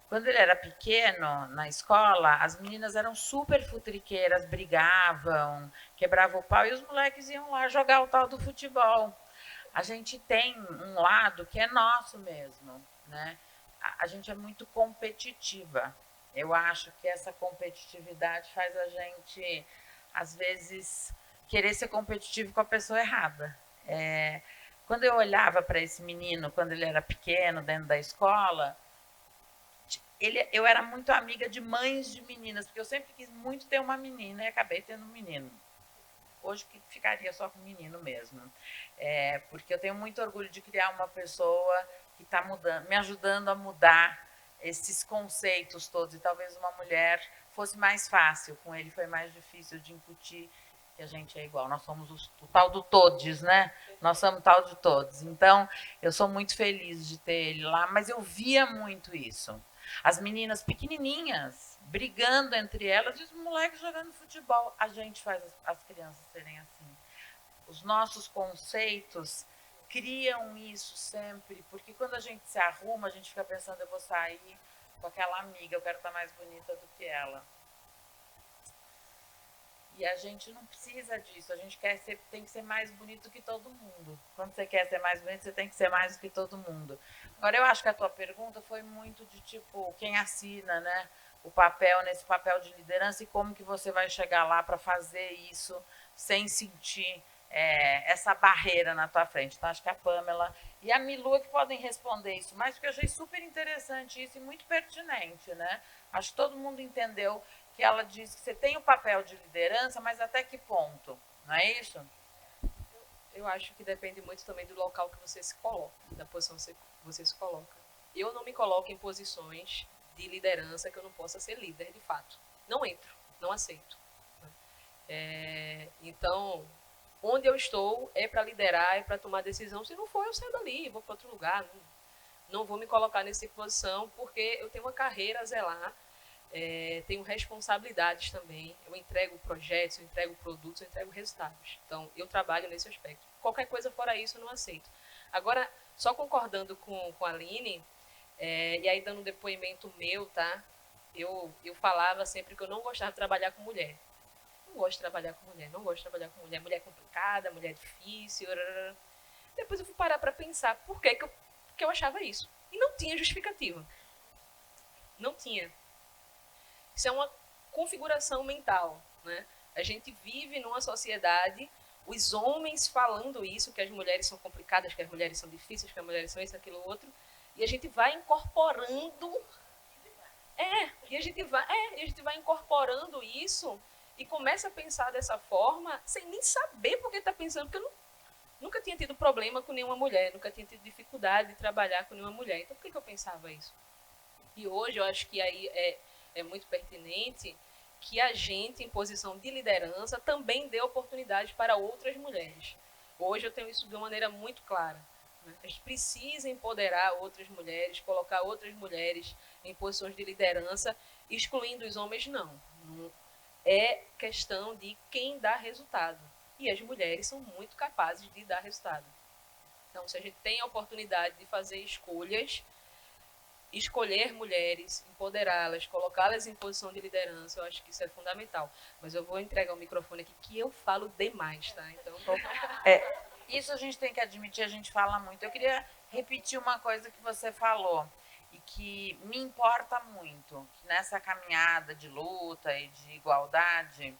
Quando ele era pequeno, na escola, as meninas eram super futriqueiras, brigavam, quebravam o pau, e os moleques iam lá jogar o tal do futebol. A gente tem um lado que é nosso mesmo, né? A gente é muito competitiva. Eu acho que essa competitividade faz a gente, às vezes, querer ser competitivo com a pessoa errada. Quando eu olhava para esse menino, quando ele era pequeno, dentro da escola, eu era muito amiga de mães de meninas, porque eu sempre quis muito ter uma menina e acabei tendo um menino. Hoje que ficaria só com menino mesmo. Porque eu tenho muito orgulho de criar uma pessoa que está mudando, me ajudando a mudar esses conceitos todos. E talvez uma mulher fosse mais fácil, com ele foi mais difícil de incutir que a gente é igual. Nós somos o tal do todes, né? Nós somos o tal de todos. Então, eu sou muito feliz de ter ele lá, mas eu via muito isso. As meninas pequenininhas brigando entre elas e os moleques jogando futebol. A gente faz as crianças serem assim. Os nossos conceitos criam isso sempre, porque quando a gente se arruma, a gente fica pensando, eu vou sair com aquela amiga, eu quero estar mais bonita do que ela. E a gente não precisa disso, a gente tem que ser mais bonito que todo mundo. Quando você quer ser mais bonito, você tem que ser mais do que todo mundo. Agora, eu acho que a tua pergunta foi muito de tipo, quem assina, né? O papel, nesse papel de liderança e como que você vai chegar lá para fazer isso sem sentir essa barreira na tua frente. Então, acho que a Pamela e a Milu que podem responder isso, mas porque eu achei super interessante isso e muito pertinente, né? Acho que todo mundo entendeu que ela diz que você tem o papel de liderança, mas até que ponto, não é isso? Eu acho que depende muito também do local que você se coloca, da posição que você se coloca. Eu não me coloco em posições de liderança que eu não possa ser líder, de fato. Não entro, não aceito. Então, onde eu estou é para liderar, é para tomar decisão. Se não for, eu saio dali, vou para outro lugar. Não vou me colocar nessa posição, porque eu tenho uma carreira a zelar. Tenho responsabilidades também, eu entrego projetos, eu entrego produtos, eu entrego resultados. Então, eu trabalho nesse aspecto. Qualquer coisa fora isso, eu não aceito. Agora, só concordando com a Aline, e aí dando um depoimento meu, tá? Eu falava sempre que eu não gostava de trabalhar com mulher. Não gosto de trabalhar com mulher, não gosto de trabalhar com mulher. Mulher complicada, mulher difícil. Depois eu fui parar para pensar por que eu achava isso. E não tinha justificativa. Não tinha. Isso é uma configuração mental, né? A gente vive numa sociedade, os homens falando isso, que as mulheres são complicadas, que as mulheres são difíceis, que as mulheres são isso, aquilo, outro, e a gente vai incorporando, e a gente vai incorporando isso e começa a pensar dessa forma sem nem saber por que está pensando, porque eu nunca tinha tido problema com nenhuma mulher, nunca tinha tido dificuldade de trabalhar com nenhuma mulher. Então, por que eu pensava isso? E hoje eu acho que aí é muito pertinente que a gente, em posição de liderança, também dê oportunidades para outras mulheres. Hoje eu tenho isso de uma maneira muito clara. Né? A gente precisa empoderar outras mulheres, colocar outras mulheres em posições de liderança, excluindo os homens, não. É questão de quem dá resultado. E as mulheres são muito capazes de dar resultado. Então, se a gente tem a oportunidade de fazer escolhas, escolher mulheres, empoderá-las, colocá-las em posição de liderança, eu acho que isso é fundamental. Mas eu vou entregar o microfone aqui, que eu falo demais, tá? Então, isso a gente tem que admitir, a gente fala muito. Eu queria repetir uma coisa que você falou e que me importa muito, que nessa caminhada de luta e de igualdade,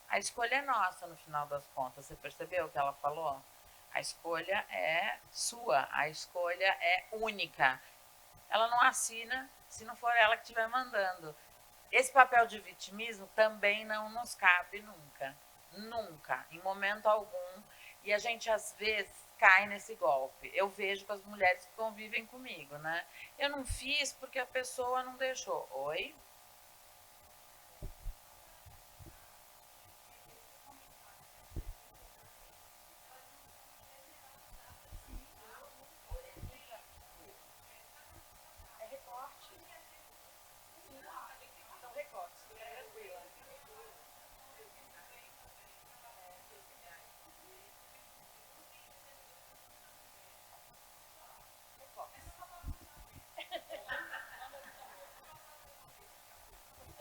a escolha é nossa no final das contas. Você percebeu o que ela falou? A escolha é sua, a escolha é única. Ela não assina se não for ela que estiver mandando. Esse papel de vitimismo também não nos cabe nunca. Nunca, em momento algum. E a gente, às vezes, cai nesse golpe. Eu vejo com as mulheres que convivem comigo, né? Eu não fiz porque a pessoa não deixou. Oi?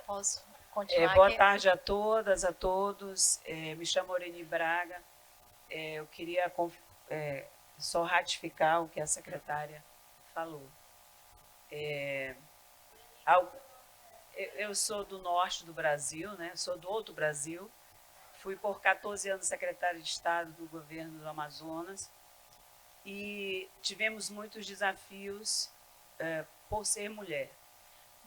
Posso continuar Boa aqui? tarde a todas, a todos. Me chamo Oreni Braga. Eu queria só ratificar o que a secretária falou. Eu sou do norte do Brasil, né? Sou do outro Brasil. Fui por 14 anos secretária de Estado do governo do Amazonas e tivemos muitos desafios por ser mulher.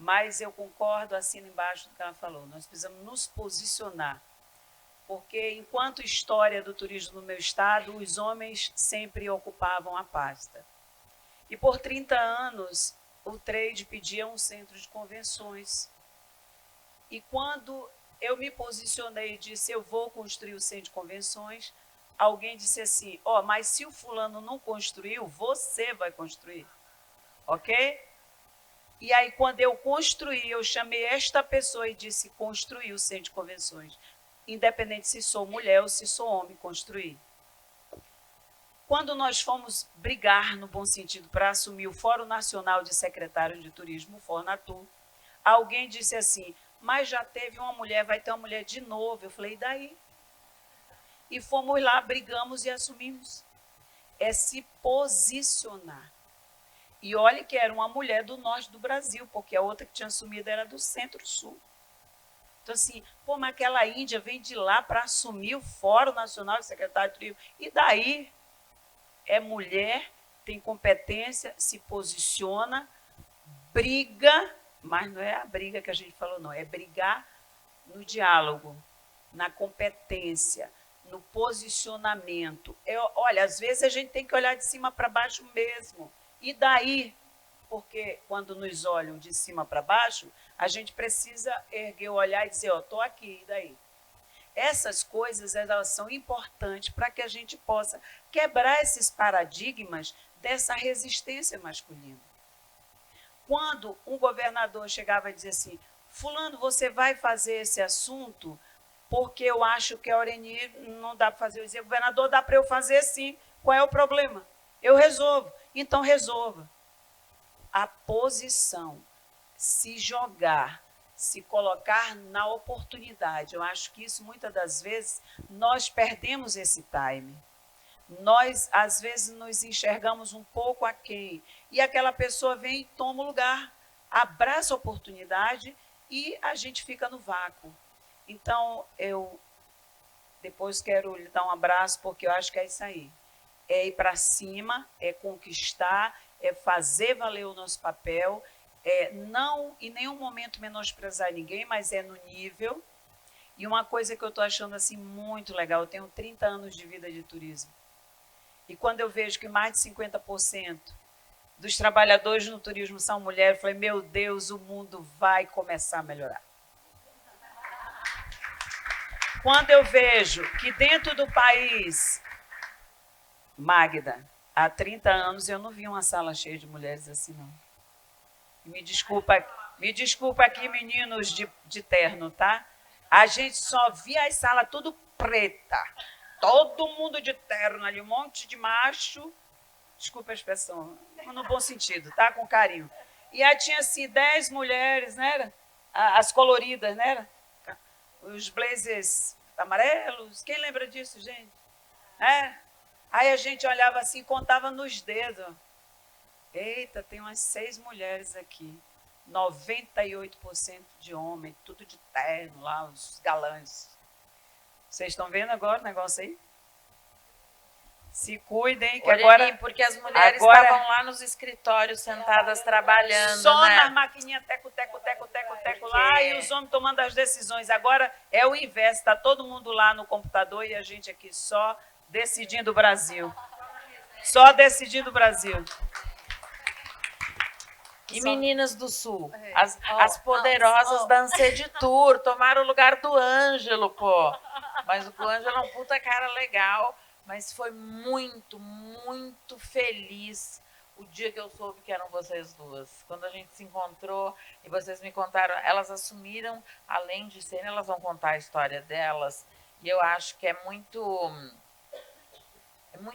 mas eu concordo, assino embaixo do que ela falou. Nós precisamos nos posicionar, porque enquanto história do turismo no meu estado, os homens sempre ocupavam a pasta. E por 30 anos, o trade pedia um centro de convenções. E quando eu me posicionei e disse, eu vou construir o centro de convenções, alguém disse assim, ó, mas se o fulano não construiu, você vai construir. Ok? E aí, quando eu construí, eu chamei esta pessoa e disse, construir o centro de convenções. Independente se sou mulher ou se sou homem, construir. Quando nós fomos brigar, no bom sentido, para assumir o Fórum Nacional de Secretários de Turismo, o Fornatur, alguém disse assim, mas já teve uma mulher, vai ter uma mulher de novo. Eu falei, e daí? E fomos lá, brigamos e assumimos. É se posicionar. E olha que era uma mulher do norte do Brasil, porque a outra que tinha assumido era do centro-sul. Então, assim, pô, mas aquela índia vem de lá para assumir o Fórum Nacional de Secretário de Turismo. E daí? É mulher, tem competência, se posiciona, briga, mas não é a briga que a gente falou, não. É brigar no diálogo, na competência, no posicionamento. Olha, às vezes a gente tem que olhar de cima para baixo mesmo. E daí? Porque quando nos olham de cima para baixo, a gente precisa erguer o olhar e dizer, ó, estou aqui, e daí? Essas coisas, elas são importantes para que a gente possa quebrar esses paradigmas dessa resistência masculina. Quando um governador chegava e dizia assim, fulano, você vai fazer esse assunto porque eu acho que a Oreni não dá para fazer. Eu dizia, governador, dá para eu fazer sim. Qual é o problema? Eu resolvo. Então, resolva. A posição, se jogar, se colocar na oportunidade. Eu acho que isso, muitas das vezes, nós perdemos esse time. Nós, às vezes, nos enxergamos um pouco aquém. E aquela pessoa vem e toma o lugar, abraça a oportunidade e a gente fica no vácuo. Então, eu depois quero lhe dar um abraço, porque eu acho que é isso aí. É ir para cima, é conquistar, é fazer valer o nosso papel, é não em nenhum momento menosprezar ninguém, mas é no nível. E uma coisa que eu estou achando assim muito legal, eu tenho 30 anos de vida de turismo. E quando eu vejo que mais de 50% dos trabalhadores no turismo são mulheres, eu falei, meu Deus, o mundo vai começar a melhorar. Quando eu vejo que dentro do país, Magda, há 30 anos eu não vi uma sala cheia de mulheres assim, não. Me desculpa aqui, meninos de terno, tá? A gente só via as salas tudo preta. Todo mundo de terno ali, um monte de macho. Desculpa a expressão, no bom sentido, tá? Com carinho. E aí tinha assim 10 mulheres, né? As coloridas, né? Os blazers amarelos. Quem lembra disso, gente? É? Aí a gente olhava assim e contava nos dedos. Eita, tem umas 6 mulheres aqui. 98% de homem, tudo de terno lá, os galãs. Vocês estão vendo agora o negócio aí? Se cuidem, que Oreni, agora... porque as mulheres estavam lá nos escritórios sentadas trabalhando, só né? nas maquininhas, teco lá, e os homens tomando as decisões. Agora é o inverso, está todo mundo lá no computador e a gente aqui só decidindo o Brasil. Só decidindo o Brasil. E meninas do Sul, as poderosas da Anced Tour, tomaram o lugar do Ângelo, pô. Mas o Ângelo é um puta cara legal, mas foi muito, muito feliz o dia que eu soube que eram vocês duas. Quando a gente se encontrou e vocês me contaram, elas assumiram, além de serem, elas vão contar a história delas. E eu acho que é muito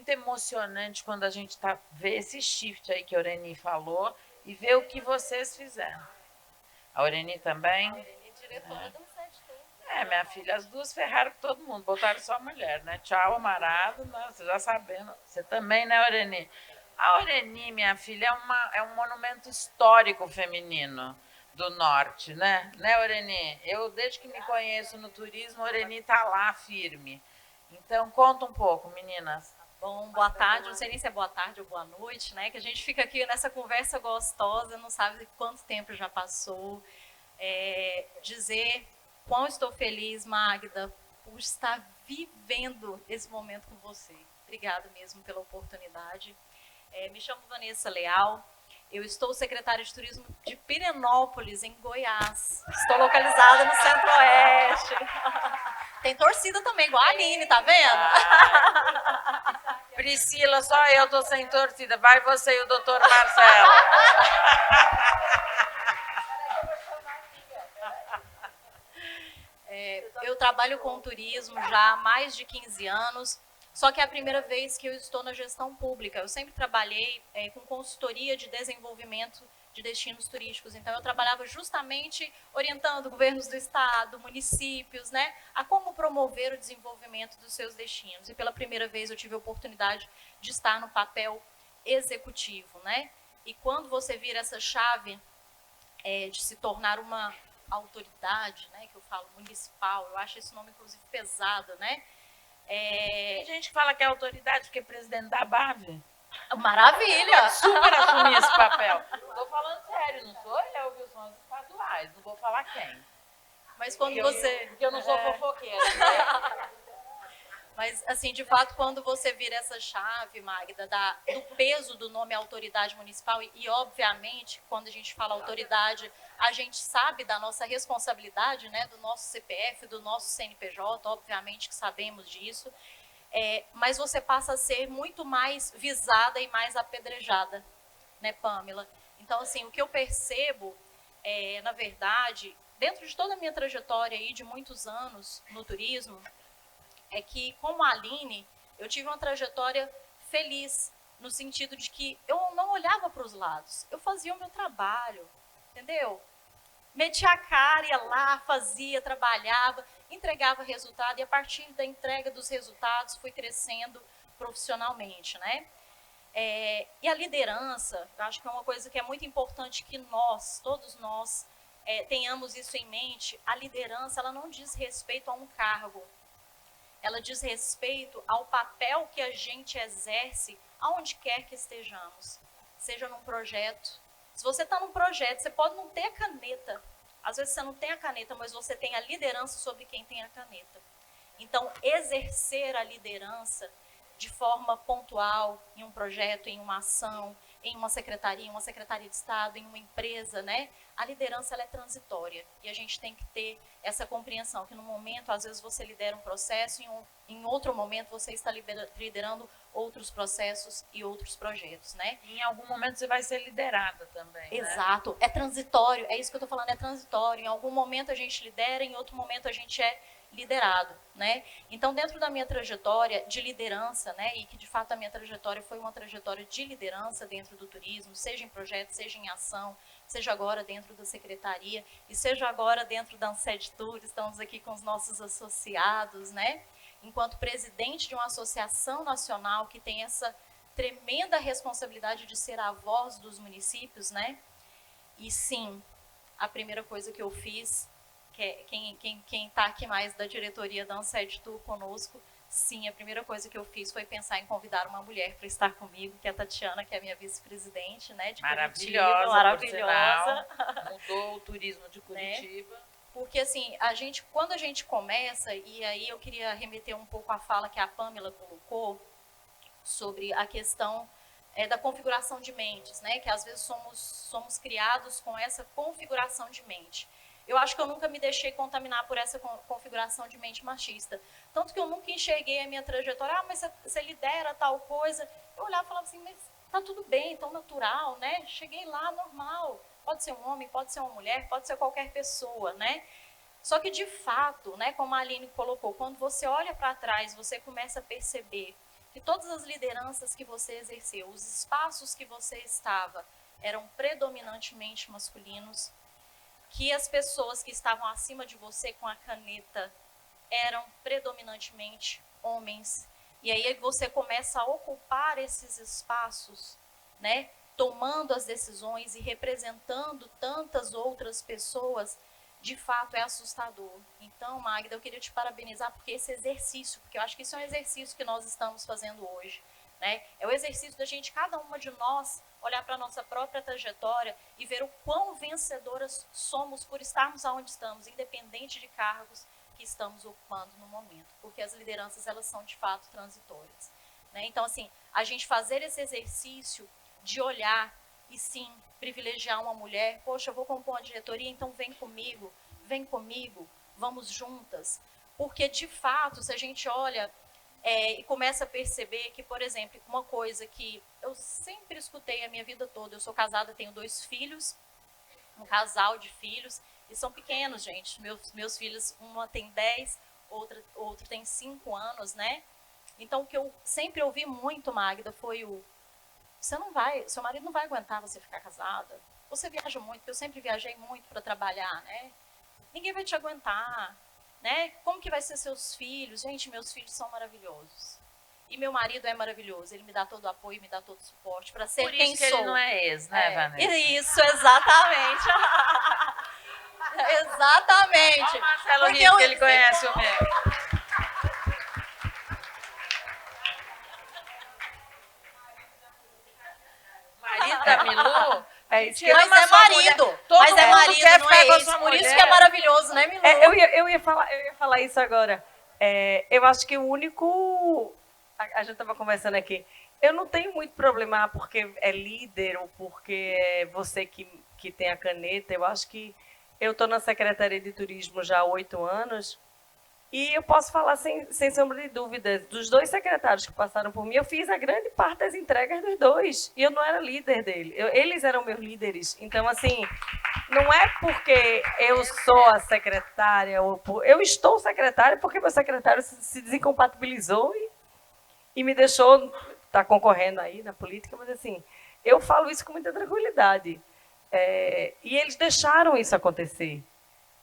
emocionante quando a gente vê esse shift aí que a Oreni falou, e ver o que vocês fizeram. A Oreni também? A Oreni, diretora do Anced Tour. Minha filha, as duas ferraram com todo mundo, botaram só mulher, né? Tchau, amarado, né? Você já sabendo. Você também, né, Oreni? A Oreni, minha filha, é um monumento histórico feminino do Norte, né? Né, Oreni? Eu, desde que me conheço no turismo, a Oreni está lá firme. Então, conta um pouco, meninas. Bom, boa tarde, não sei nem se é boa tarde ou boa noite, né? Que a gente fica aqui nessa conversa gostosa, não sabe quanto tempo já passou. Dizer quão estou feliz, Magda, por estar vivendo esse momento com você. Obrigada mesmo pela oportunidade. Me chamo Vanessa Leal, eu estou secretária de Turismo de Pirenópolis, em Goiás. Estou localizada no Centro-Oeste. Tem torcida também, igual a Aline, tá vendo? Priscila, só eu tô sem torcida. Vai você e o doutor Marcelo. Eu trabalho com turismo já há mais de 15 anos, só que é a primeira vez que eu estou na gestão pública. Eu sempre trabalhei com consultoria de desenvolvimento de destinos turísticos. Então, eu trabalhava justamente orientando governos do estado, municípios, né, a como promover o desenvolvimento dos seus destinos. E pela primeira vez eu tive a oportunidade de estar no papel executivo, né? E quando você vira essa chave de se tornar uma autoridade, né, que eu falo municipal, eu acho esse nome inclusive pesado, né? Tem gente que fala que é autoridade porque é presidente da BAV. Maravilha! Super assumir esse papel. Tô falando sério, não sou eu, viu? São os estaduais, não vou falar quem. Mas quando você... Porque eu não sou fofoqueira, né? Mas, assim, de fato, quando você vira essa chave, Magda, do peso do nome autoridade municipal, e obviamente, quando a gente fala autoridade, a gente sabe da nossa responsabilidade, né, do nosso CPF, do nosso CNPJ, obviamente que sabemos disso, mas você passa a ser muito mais visada e mais apedrejada, né, Pamela? Então, assim, o que eu percebo, na verdade, dentro de toda a minha trajetória aí de muitos anos no turismo, é que, como a Aline, eu tive uma trajetória feliz, no sentido de que eu não olhava para os lados, eu fazia o meu trabalho, entendeu? Metia a cara, ia lá, fazia, trabalhava, entregava resultado, e a partir da entrega dos resultados fui crescendo profissionalmente, né? E a liderança, eu acho que é uma coisa que é muito importante que nós, todos nós, tenhamos isso em mente. A liderança, ela não diz respeito a um cargo, ela diz respeito ao papel que a gente exerce aonde quer que estejamos, seja num projeto. Se você está num projeto, você pode não ter a caneta, às vezes você não tem a caneta, mas você tem a liderança sobre quem tem a caneta. Então, exercer a liderança de forma pontual em um projeto, em uma ação, em uma secretaria de Estado, em uma empresa, né? A liderança, ela é transitória e a gente tem que ter essa compreensão que no momento, às vezes, você lidera um processo e em outro momento você está liderando outros processos e outros projetos, né? Em algum momento você vai ser liderada também, né? Exato, é transitório, é isso que eu estou falando, é transitório. Em algum momento a gente lidera, em outro momento a gente é liderado, né? Então, dentro da minha trajetória de liderança, né, e que de fato a minha trajetória foi uma trajetória de liderança dentro do turismo, seja em projeto, seja em ação, seja agora dentro da secretaria e seja agora dentro da Ansed Tour, estamos aqui com os nossos associados, né? Enquanto presidente de uma associação nacional que tem essa tremenda responsabilidade de ser a voz dos municípios, né? E sim, a primeira coisa que eu fiz, quem está aqui mais da diretoria da Ansed Tour conosco, sim, a primeira coisa que eu fiz foi pensar em convidar uma mulher para estar comigo, que é a Tatiana, que é a minha vice-presidente, né, de Curitiba. Maravilhosa. Mudou o turismo de Curitiba. Né? Porque, assim, quando a gente começa, e aí eu queria remeter um pouco à fala que a Pamela colocou, sobre a questão da configuração de mentes, né? Que às vezes somos criados com essa configuração de mente. Eu acho que eu nunca me deixei contaminar por essa configuração de mente machista. Tanto que eu nunca enxerguei a minha trajetória, mas você lidera tal coisa. Eu olhava e falava assim, mas tá tudo bem, tão natural, né? Cheguei lá, normal. Pode ser um homem, pode ser uma mulher, pode ser qualquer pessoa, né? Só que, de fato, né, como a Aline colocou, quando você olha para trás, você começa a perceber que todas as lideranças que você exerceu, os espaços que você estava, eram predominantemente masculinos, que as pessoas que estavam acima de você com a caneta eram predominantemente homens. E aí você começa a ocupar esses espaços, né, tomando as decisões e representando tantas outras pessoas, de fato é assustador. Então, Magda, eu queria te parabenizar porque esse exercício, porque eu acho que isso é um exercício que nós estamos fazendo hoje, né? É o exercício da gente, cada uma de nós, olhar para a nossa própria trajetória e ver o quão vencedoras somos por estarmos aonde estamos, independente de cargos que estamos ocupando no momento, porque as lideranças, elas são de fato transitórias, né? Então, assim, a gente fazer esse exercício de olhar e sim privilegiar uma mulher, poxa, eu vou compor uma diretoria, então vem comigo, vamos juntas, porque de fato, se a gente olha e começa a perceber que, por exemplo, uma coisa que eu sempre escutei a minha vida toda, eu sou casada, tenho 2 filhos, um casal de filhos, e são pequenos, gente. Meus filhos, uma tem 10, outro tem 5 anos, né? Então, o que eu sempre ouvi muito, Magda, foi seu marido não vai aguentar você ficar casada. Você viaja muito, porque eu sempre viajei muito para trabalhar, né? Ninguém vai te aguentar, né? Como que vai ser seus filhos? Gente, meus filhos são maravilhosos. E meu marido é maravilhoso, ele me dá todo o apoio, me dá todo o suporte para ser quem Por isso que sou. ele não é ex, né, Vanessa? Isso, exatamente. Exatamente. Olha o Marcelo Porque Rios, que ele conhece o meu. Marido da Milu? É isso que Gente, ama Mas é sua marido. mulher. Todo Mas é mundo marido, quer não ficar é com a ex. sua Por isso mulher. que é maravilhoso, né, Milu? eu ia falar isso agora. Eu acho que o único... A gente estava conversando aqui. Eu não tenho muito problema porque é líder ou porque é você que tem a caneta. Eu acho que eu estou na Secretaria de Turismo já há 8 anos e eu posso falar sem sombra de dúvidas. Dos 2 secretários que passaram por mim, eu fiz a grande parte das entregas dos 2. E eu não era líder dele. Eles eram meus líderes. Então, assim, não é porque eu sou a secretária. Eu estou secretária porque meu secretário se desincompatibilizou e me deixou estar concorrendo aí na política. Mas, assim, eu falo isso com muita tranquilidade. E eles deixaram isso acontecer.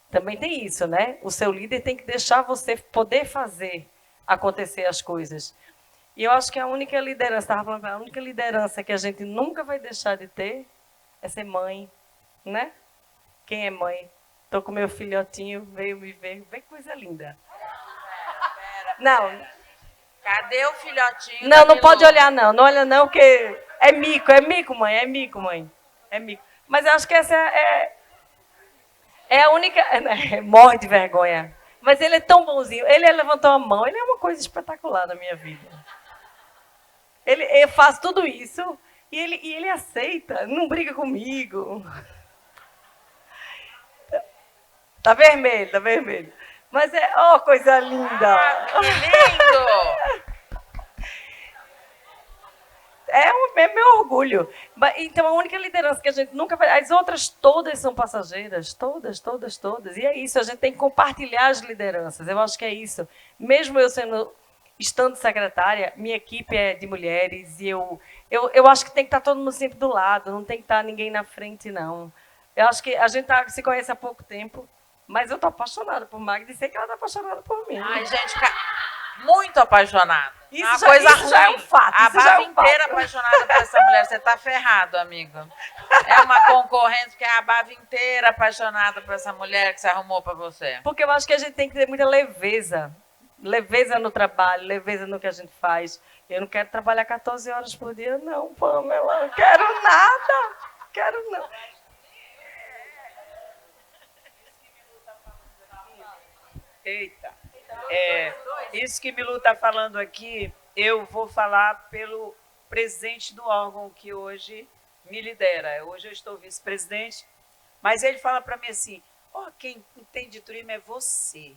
Também tem isso, né? O seu líder tem que deixar você poder fazer acontecer as coisas. E eu acho que a única liderança, estava falando, a única liderança que a gente nunca vai deixar de ter é ser mãe, né? Quem é mãe? Estou com meu filhotinho, veio me ver, vê que coisa linda. Não, Cadê o filhotinho? não da Milu? pode olhar não, não olha não, porque é mico, mãe, é mico. Mas eu acho que essa é a única... Morre de vergonha. Mas ele é tão bonzinho. Ele levantou a mão. Ele é uma coisa espetacular na minha vida. Eu faço tudo isso e ele aceita. Não briga comigo. Tá vermelho. Mas coisa linda. Ah, que lindo! É meu orgulho. Então, a única liderança que a gente nunca vai... As outras todas são passageiras. Todas. E é isso, a gente tem que compartilhar as lideranças. Eu acho que é isso. Mesmo eu estando secretária, minha equipe é de mulheres e eu acho que tem que estar todo mundo sempre do lado, não tem que estar ninguém na frente, não. Eu acho que a gente se conhece há pouco tempo, mas eu estou apaixonada por Magda e sei que ela está apaixonada por mim. Ai, gente, muito apaixonada. Isso Uma já- coisa isso ruim. já é um fato, A isso já é Bava um fato. inteira apaixonada por essa mulher. Você tá ferrado, amigo. É uma concorrência, porque é a Bava inteira apaixonada por essa mulher que você arrumou pra você. Porque eu acho que a gente tem que ter muita leveza. Leveza no trabalho, leveza no que a gente faz. Eu não quero trabalhar 14 horas por dia, não, Pamela. Não quero nada. Quero não. Eita. Isso que Milu está falando aqui, eu vou falar pelo presidente do órgão que hoje me lidera. Hoje eu estou vice-presidente, mas ele fala para mim assim, quem entende de turismo é você.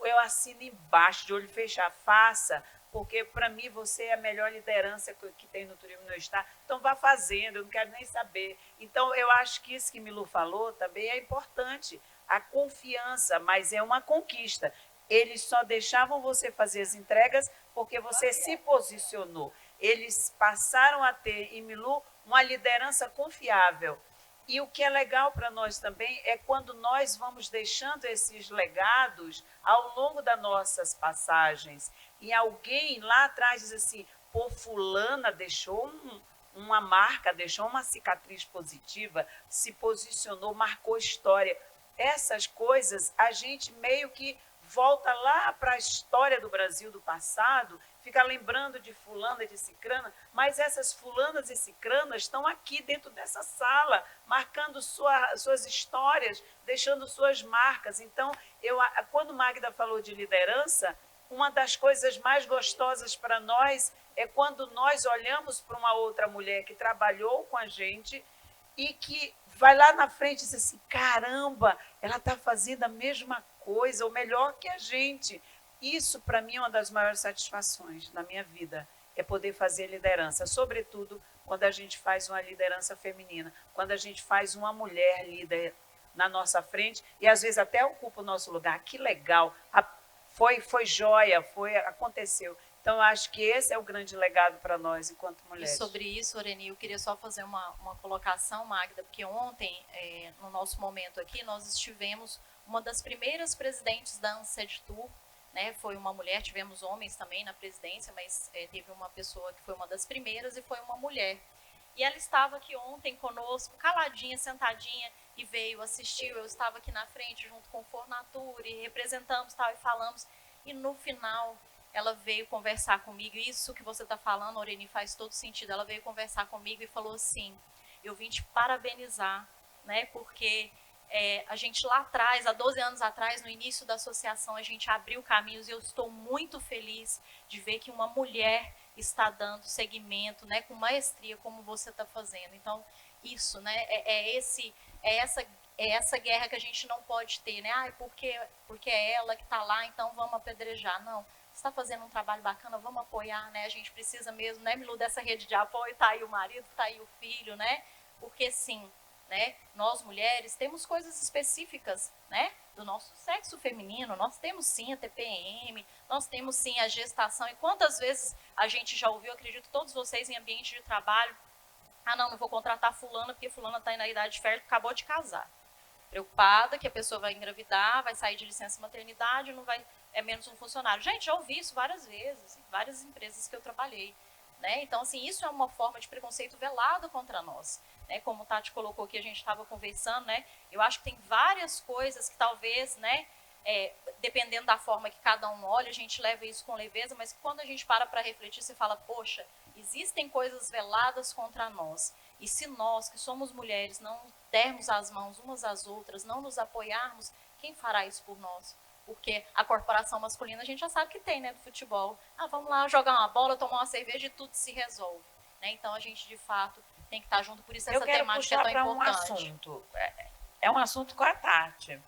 Eu assino embaixo, de olho fechado, faça, porque para mim você é a melhor liderança que tem no turismo no estado. Então vá fazendo, eu não quero nem saber. Então eu acho que isso que Milu falou também é importante. A confiança, mas é uma conquista. Eles só deixavam você fazer as entregas porque você se posicionou. Eles passaram a ter, em Milu, uma liderança confiável. E o que é legal para nós também é quando nós vamos deixando esses legados ao longo das nossas passagens. E alguém lá atrás diz assim, fulana deixou uma marca, deixou uma cicatriz positiva, se posicionou, marcou história. Essas coisas a gente meio que volta lá para a história do Brasil do passado, fica lembrando de fulana, de cicrana, mas essas fulanas e cicranas estão aqui dentro dessa sala, marcando suas histórias, deixando suas marcas. Então, quando Magda falou de liderança, uma das coisas mais gostosas para nós é quando nós olhamos para uma outra mulher que trabalhou com a gente e que vai lá na frente e diz assim, caramba, ela está fazendo a mesma coisa, ou melhor que a gente. Isso, para mim, é uma das maiores satisfações na minha vida, é poder fazer liderança, sobretudo quando a gente faz uma liderança feminina, quando a gente faz uma mulher líder na nossa frente e, às vezes, até ocupa o nosso lugar. Que legal, foi joia, aconteceu. Então, eu acho que esse é o grande legado para nós, enquanto mulheres. E sobre isso, Oreni, eu queria só fazer uma colocação, Magda, porque ontem, no nosso momento aqui, nós estivemos uma das primeiras presidentes da Ansed Tour, né? Foi uma mulher, tivemos homens também na presidência, mas teve uma pessoa que foi uma das primeiras e foi uma mulher. E ela estava aqui ontem conosco, caladinha, sentadinha, e veio, assistiu. Eu estava aqui na frente junto com o Fornatura e representamos tal, e falamos. E no final, ela veio conversar comigo. Isso que você está falando, Oreni, faz todo sentido. Ela veio conversar comigo e falou assim, eu vim te parabenizar, né? Porque a gente lá atrás, há 12 anos atrás, no início da associação, a gente abriu caminhos e eu estou muito feliz de ver que uma mulher está dando seguimento, né, com maestria, como você está fazendo. Então, isso, né, é essa guerra que a gente não pode ter, né? Porque é ela que está lá, então vamos apedrejar. Não, você está fazendo um trabalho bacana, vamos apoiar, né? A gente precisa mesmo, né, Milu, dessa rede de apoio, está aí o marido, está aí o filho, né? Porque sim, né, nós mulheres temos coisas específicas, né, do nosso sexo feminino, nós temos sim a TPM, nós temos sim a gestação, e quantas vezes a gente já ouviu, acredito todos vocês em ambiente de trabalho, não vou contratar fulana porque fulana está na idade fértil, acabou de casar. Preocupada que a pessoa vai engravidar, vai sair de licença maternidade, não vai, é menos um funcionário. Gente, já ouvi isso várias vezes, em várias empresas que eu trabalhei. Né? Então, assim, isso é uma forma de preconceito velado contra nós. Né? Como o Tati colocou aqui, a gente estava conversando, né? Eu acho que tem várias coisas que talvez, né, dependendo da forma que cada um olha, a gente leva isso com leveza, mas quando a gente para refletir, você fala, poxa, existem coisas veladas contra nós. E se nós, que somos mulheres, não dermos as mãos umas às outras, não nos apoiarmos, quem fará isso por nós? Porque a corporação masculina a gente já sabe que tem, né, do futebol. Vamos lá jogar uma bola, tomar uma cerveja e tudo se resolve. Né? Então a gente, de fato, tem que estar junto. Por isso essa temática é tão importante. Um assunto. É um assunto com a Tati.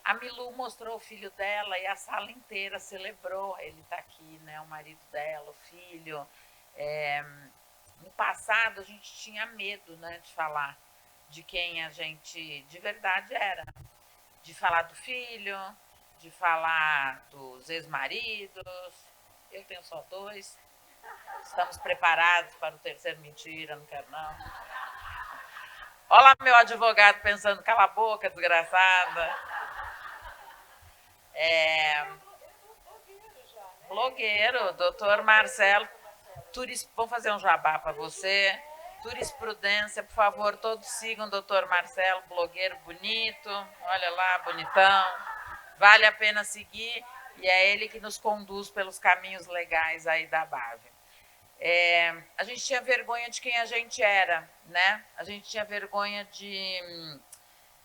A Milu mostrou o filho dela e a sala inteira celebrou. Ele está aqui, né, o marido dela, o filho. No passado, a gente tinha medo, né, de falar de quem a gente de verdade era. De falar do filho, de falar dos ex-maridos. Eu tenho só 2. Estamos preparados para o terceiro. Mentira, não quero não. Olha lá meu advogado pensando, cala a boca, desgraçada. Blogueiro, doutor Marcelo. Vamos fazer um jabá para você. Turisprudência, por favor, todos sigam o doutor Marcelo, blogueiro bonito, olha lá, bonitão, vale a pena seguir, e é ele que nos conduz pelos caminhos legais aí da Bave. A gente tinha vergonha de quem a gente era, né? A gente tinha vergonha de...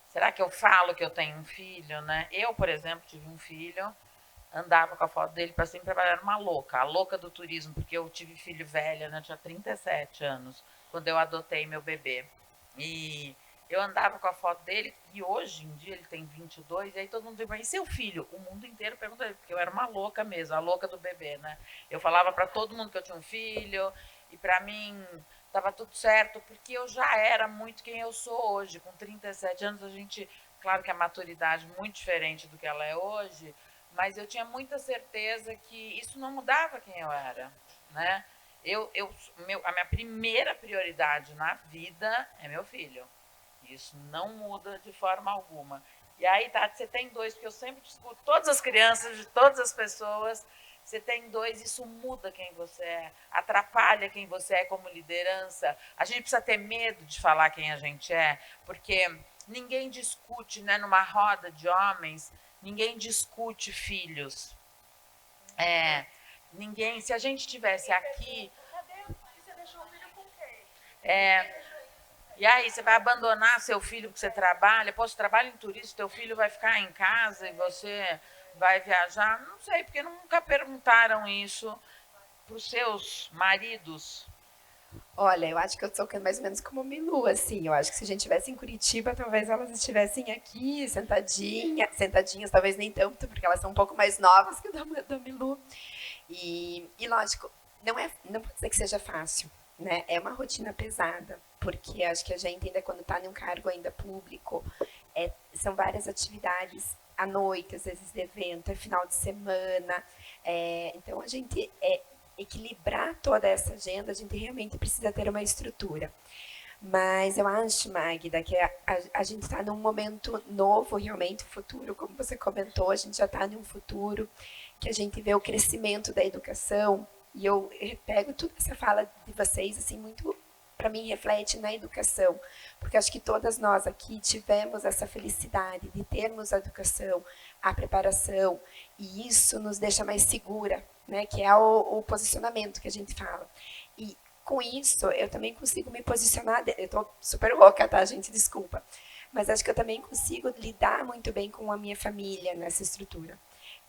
Será que eu falo que eu tenho um filho, né? Eu, por exemplo, tive um filho, andava com a foto dele para sempre, era uma louca, a louca do turismo, porque eu tive filho velha, né? Eu tinha 37 anos. Quando eu adotei meu bebê. E eu andava com a foto dele, e hoje em dia ele tem 22, e aí todo mundo dizia, e seu filho? O mundo inteiro pergunta ele, porque eu era uma louca mesmo, a louca do bebê, né? Eu falava para todo mundo que eu tinha um filho, e para mim estava tudo certo, porque eu já era muito quem eu sou hoje. Com 37 anos, a gente, claro que a maturidade é muito diferente do que ela é hoje, mas eu tinha muita certeza que isso não mudava quem eu era, né? A minha primeira prioridade na vida é meu filho. Isso não muda de forma alguma. E aí, Tati, você tem 2, porque eu sempre discuto todas as crianças, de todas as pessoas, você tem 2, isso muda quem você é, atrapalha quem você é como liderança. A gente precisa ter medo de falar quem a gente é, porque ninguém discute, né, numa roda de homens, ninguém discute filhos. Ninguém, se a gente tivesse aqui... E aí, você vai abandonar seu filho porque você trabalha? Pô, você trabalha em turismo, teu filho vai ficar em casa e você vai viajar? Não sei, porque nunca perguntaram isso para os seus maridos. Olha, eu acho que eu tô mais ou menos como a Milu, assim. Eu acho que se a gente estivesse em Curitiba, talvez elas estivessem aqui, sentadinhas, talvez nem tanto, porque elas são um pouco mais novas que o da Milu. E lógico, não pode dizer que seja fácil, né? É uma rotina pesada, porque acho que a gente ainda, quando está em um cargo ainda público, são várias atividades à noite, às vezes de evento, é final de semana. Então, a gente... equilibrar toda essa agenda, a gente realmente precisa ter uma estrutura. Mas eu acho, Magda, que a gente está num momento novo, realmente, futuro, como você comentou, a gente já está num futuro que a gente vê o crescimento da educação, e eu pego toda essa fala de vocês, assim, muito, para mim, reflete na educação, porque acho que todas nós aqui tivemos essa felicidade de termos a educação, a preparação, e isso nos deixa mais segura, né, que é o posicionamento que a gente fala. E com isso, eu também consigo me posicionar, eu estou super louca, tá, gente, desculpa, mas acho que eu também consigo lidar muito bem com a minha família nessa estrutura.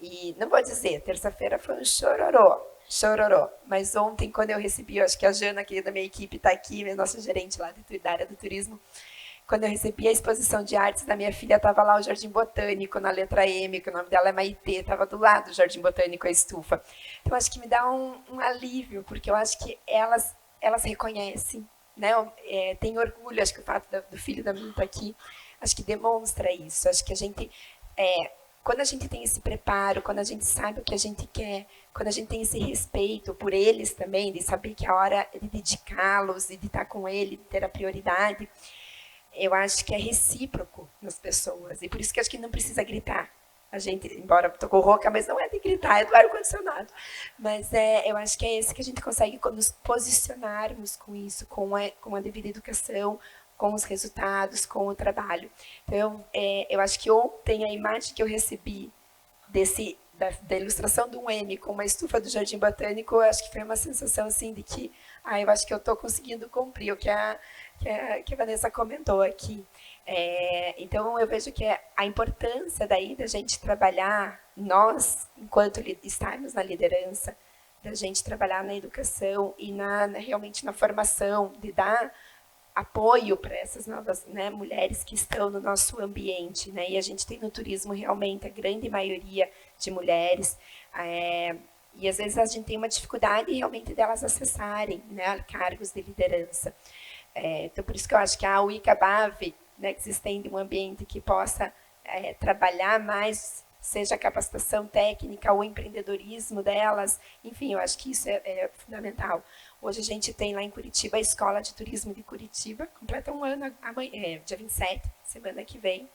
E não vou dizer, terça-feira foi um chororô, mas ontem, quando eu recebi, eu acho que a Jana, aqui da minha equipe, está aqui, nossa gerente lá da área do turismo, quando eu recebi a exposição de artes da minha filha, estava lá o Jardim Botânico, na letra M, que o nome dela é Maitê, estava do lado do Jardim Botânico, a estufa. Então, acho que me dá um alívio, porque eu acho que elas reconhecem, né? Tem orgulho, acho que o fato do filho da minha estar aqui, acho que demonstra isso. Acho que a gente, quando a gente tem esse preparo, quando a gente sabe o que a gente quer, quando a gente tem esse respeito por eles também, de saber que a hora é de dedicá-los, e de estar com ele, de ter a prioridade, eu acho que é recíproco nas pessoas. E por isso que acho que não precisa gritar. A gente, embora tocou rouca, mas não é de gritar, é do ar-condicionado. Mas eu acho que é esse que a gente consegue nos posicionarmos com isso, com a devida educação, com os resultados, com o trabalho. Então, eu acho que ontem a imagem que eu recebi da ilustração de um M com uma estufa do Jardim Botânico, eu acho que foi uma sensação assim de que eu acho que eu estou conseguindo cumprir o que a Vanessa comentou aqui. Então, eu vejo que a importância daí da gente trabalhar, nós, enquanto estarmos na liderança, da gente trabalhar na educação e realmente na formação, de dar apoio para essas novas, né, mulheres que estão no nosso ambiente, né? E a gente tem no turismo realmente a grande maioria de mulheres, e às vezes a gente tem uma dificuldade realmente delas acessarem, né, cargos de liderança. Então, por isso que eu acho que a UICA-BAV, né, que se estende um ambiente que possa trabalhar mais, seja a capacitação técnica, o empreendedorismo delas, enfim, eu acho que isso é fundamental. Hoje a gente tem lá em Curitiba a Escola de Turismo de Curitiba, completa um ano amanhã, dia 27, semana que vem,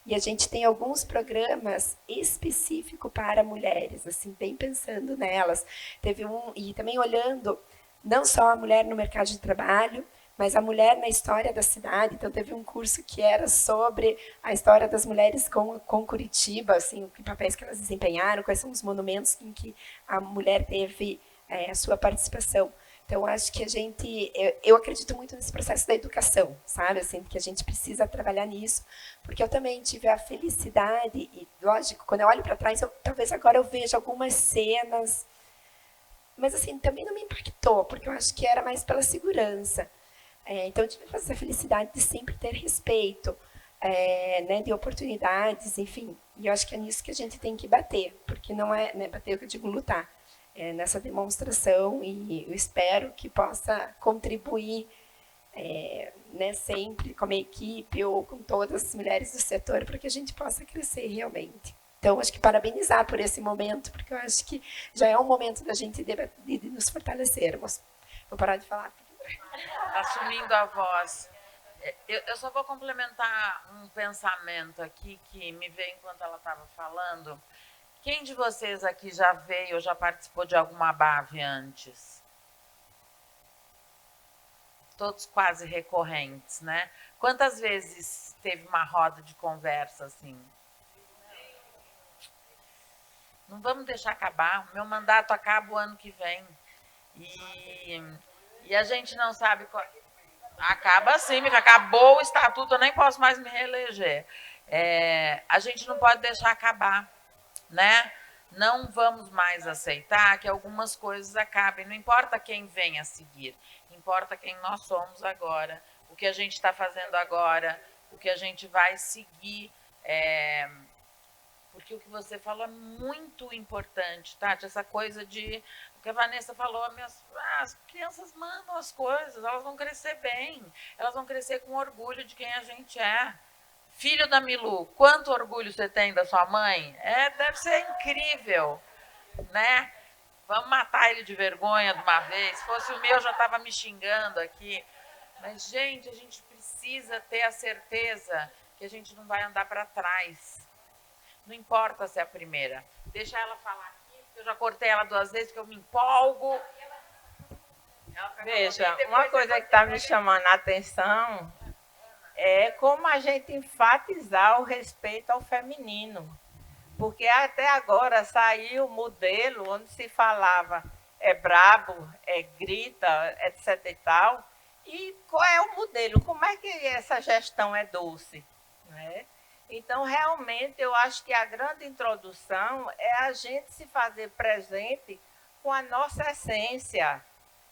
e a gente tem alguns programas específicos para mulheres, assim, bem pensando nelas. Teve e também olhando não só a mulher no mercado de trabalho, mas a mulher na história da cidade. Então, teve um curso que era sobre a história das mulheres com Curitiba, assim, que papéis que elas desempenharam, quais são os monumentos em que a mulher teve a sua participação. Então, acho que eu acredito muito nesse processo da educação, sabe? Assim, que a gente precisa trabalhar nisso, porque eu também tive a felicidade, e lógico, quando eu olho para trás, talvez agora eu veja algumas cenas, mas assim, também não me impactou, porque eu acho que era mais pela segurança. Então, eu tive essa felicidade de sempre ter respeito, né, de oportunidades, enfim. E eu acho que é nisso que a gente tem que bater, porque não é, né, bater, que eu digo lutar, nessa demonstração, e eu espero que possa contribuir, né, sempre com a minha equipe ou com todas as mulheres do setor, para que a gente possa crescer realmente. Então, acho que parabenizar por esse momento, porque eu acho que já é um momento da gente de nos fortalecermos. Vou parar de falar. Assumindo a voz. Eu só vou complementar um pensamento aqui que me veio enquanto ela estava falando. Quem de vocês aqui já veio ou já participou de alguma BAV antes? Todos quase recorrentes, né? Quantas vezes teve uma roda de conversa assim? Não vamos deixar acabar. O meu mandato acaba o ano que vem. E a gente não sabe qual... Acaba sim, porque acabou o estatuto, eu nem posso mais me reeleger. A gente não pode deixar acabar, né? Não vamos mais aceitar que algumas coisas acabem. Não importa quem vem a seguir, importa quem nós somos agora, o que a gente está fazendo agora, o que a gente vai seguir. Porque o que você falou é muito importante, Tati, essa coisa de... O que a Vanessa falou, as crianças mandam as coisas, elas vão crescer bem, elas vão crescer com orgulho de quem a gente é. Filho da Milu, quanto orgulho você tem da sua mãe? Deve ser incrível, né? Vamos matar ele de vergonha de uma vez. Se fosse o meu, eu já estava me xingando aqui. Mas, gente, a gente precisa ter a certeza que a gente não vai andar para trás. Não importa se é a primeira. Deixa ela falar aqui, porque eu já cortei ela 2 vezes, porque eu me empolgo. Veja, uma coisa que está me chamando a atenção é como a gente enfatizar o respeito ao feminino. Porque até agora saiu o modelo onde se falava brabo, grita, etc. e tal. E qual é o modelo? Como é que essa gestão é doce? Né? Então, realmente, eu acho que a grande introdução é a gente se fazer presente com a nossa essência,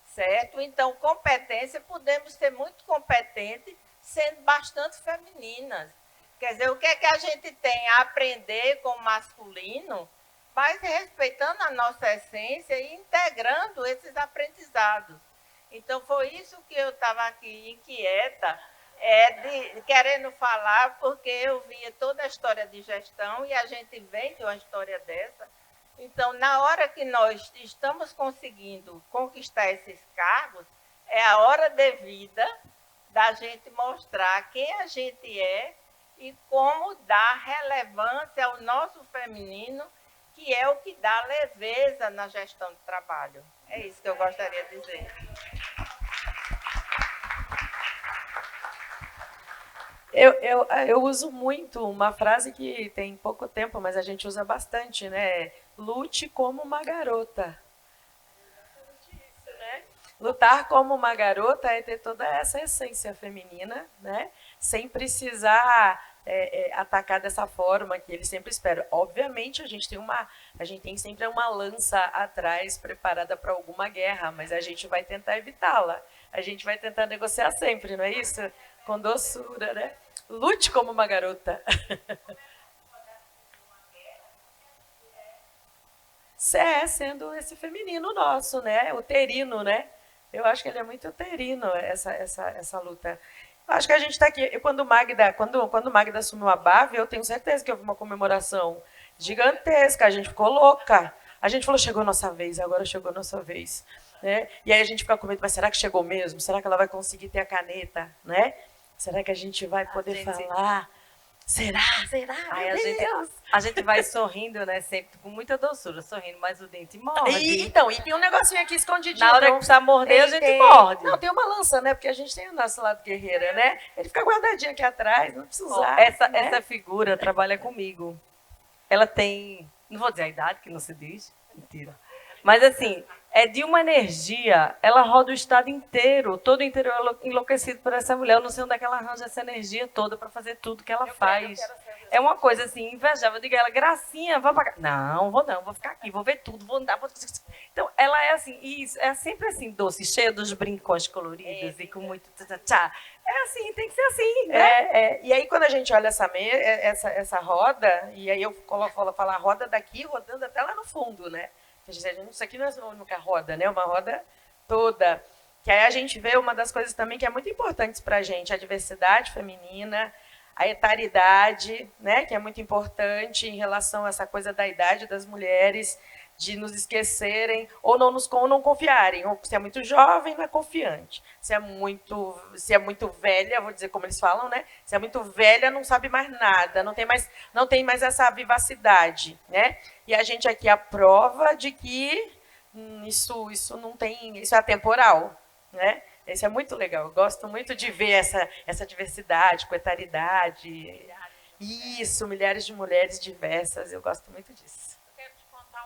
certo? Então, competência, podemos ser muito competentes sendo bastante femininas. Quer dizer, o que é que a gente tem a aprender com o masculino, mas respeitando a nossa essência e integrando esses aprendizados. Então, foi isso que eu estava aqui inquieta, querendo falar, porque eu via toda a história de gestão e a gente vem de uma história dessa. Então, na hora que nós estamos conseguindo conquistar esses cargos, é a hora devida da gente mostrar quem a gente é e como dar relevância ao nosso feminino, que é o que dá leveza na gestão do trabalho. É isso que eu gostaria de dizer. Eu uso muito uma frase que tem pouco tempo, mas a gente usa bastante, né? Lute como uma garota. Isso, né? Lutar como uma garota é ter toda essa essência feminina, né? Sem precisar atacar dessa forma que eles sempre esperam. Obviamente, a gente tem sempre uma lança atrás preparada para alguma guerra, mas a gente vai tentar evitá-la. A gente vai tentar negociar sempre, não é isso? Com doçura, né? Lute como uma garota. Sendo esse feminino nosso, né? Uterino, né? Eu acho que ele é muito uterino, essa luta. Eu acho que a gente está aqui. Quando Magda assumiu a BAV, eu tenho certeza que houve uma comemoração gigantesca. A gente ficou louca. A gente falou, chegou a nossa vez, agora chegou a nossa vez. Né? E aí a gente fica com medo, mas será que chegou mesmo? Será que ela vai conseguir ter a caneta? Né? Será que a gente vai poder falar? Será? Aí a gente vai sorrindo, né? Sempre com muita doçura, sorrindo, mas o dente morde. E tem um negocinho aqui escondidinho. Na hora que precisa morder, a gente morde. Não, tem uma lança, né? Porque a gente tem o nosso lado guerreira, né? Ele fica guardadinho aqui atrás, não precisa usar. Essa figura trabalha comigo. Ela tem, não vou dizer a idade, que não se diz, mentira. Mas assim, é de uma energia, ela roda o estado inteiro, todo o interior enlouquecido por essa mulher. Eu não sei onde é que ela arranja essa energia toda para fazer tudo que ela faz. É uma coisa assim, invejável. Eu digo a ela, Gracinha, vamos para cá. Não, vou ficar aqui, vou ver tudo, vou andar. Então, ela é assim, é sempre assim, doce, cheia dos brincões coloridos e com muito tchá. É assim, tem que ser assim, né? E aí, quando a gente olha essa roda, e aí eu falo a roda daqui, rodando até lá no fundo, né? Isso aqui não é uma única roda, né? Uma roda toda. Que aí a gente vê uma das coisas também que é muito importante para a gente, a diversidade feminina, a etaridade, né? Que é muito importante em relação a essa coisa da idade das mulheres, de nos esquecerem, ou não confiarem. Ou se é muito jovem, não é confiante. Se é muito velha, vou dizer como eles falam, né? Se é muito velha, não sabe mais nada, não tem mais essa vivacidade, né? E a gente aqui é a prova de que isso não tem, isso é atemporal, né? Isso é muito legal. Eu gosto muito de ver essa diversidade, com etaridade. Isso, milhares de mulheres diversas. Eu gosto muito disso. Eu quero te contar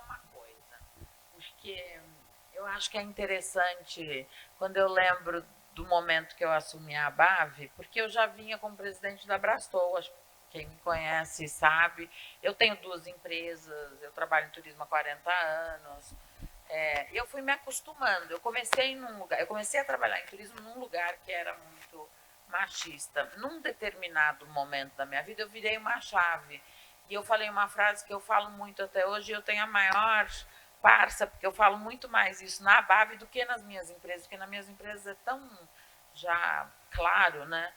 Eu acho que é interessante, quando eu lembro do momento que eu assumi a ABAV, porque eu já vinha como presidente da Brastou, quem me conhece sabe. Eu tenho 2 empresas, eu trabalho em turismo há 40 anos. Eu fui me acostumando. Eu comecei a trabalhar em turismo num lugar que era muito machista. Num determinado momento da minha vida, eu virei uma chave. E eu falei uma frase que eu falo muito até hoje, e eu tenho a maior parça, porque eu falo muito mais isso na ABAV do que nas minhas empresas, porque nas minhas empresas é tão já claro, né?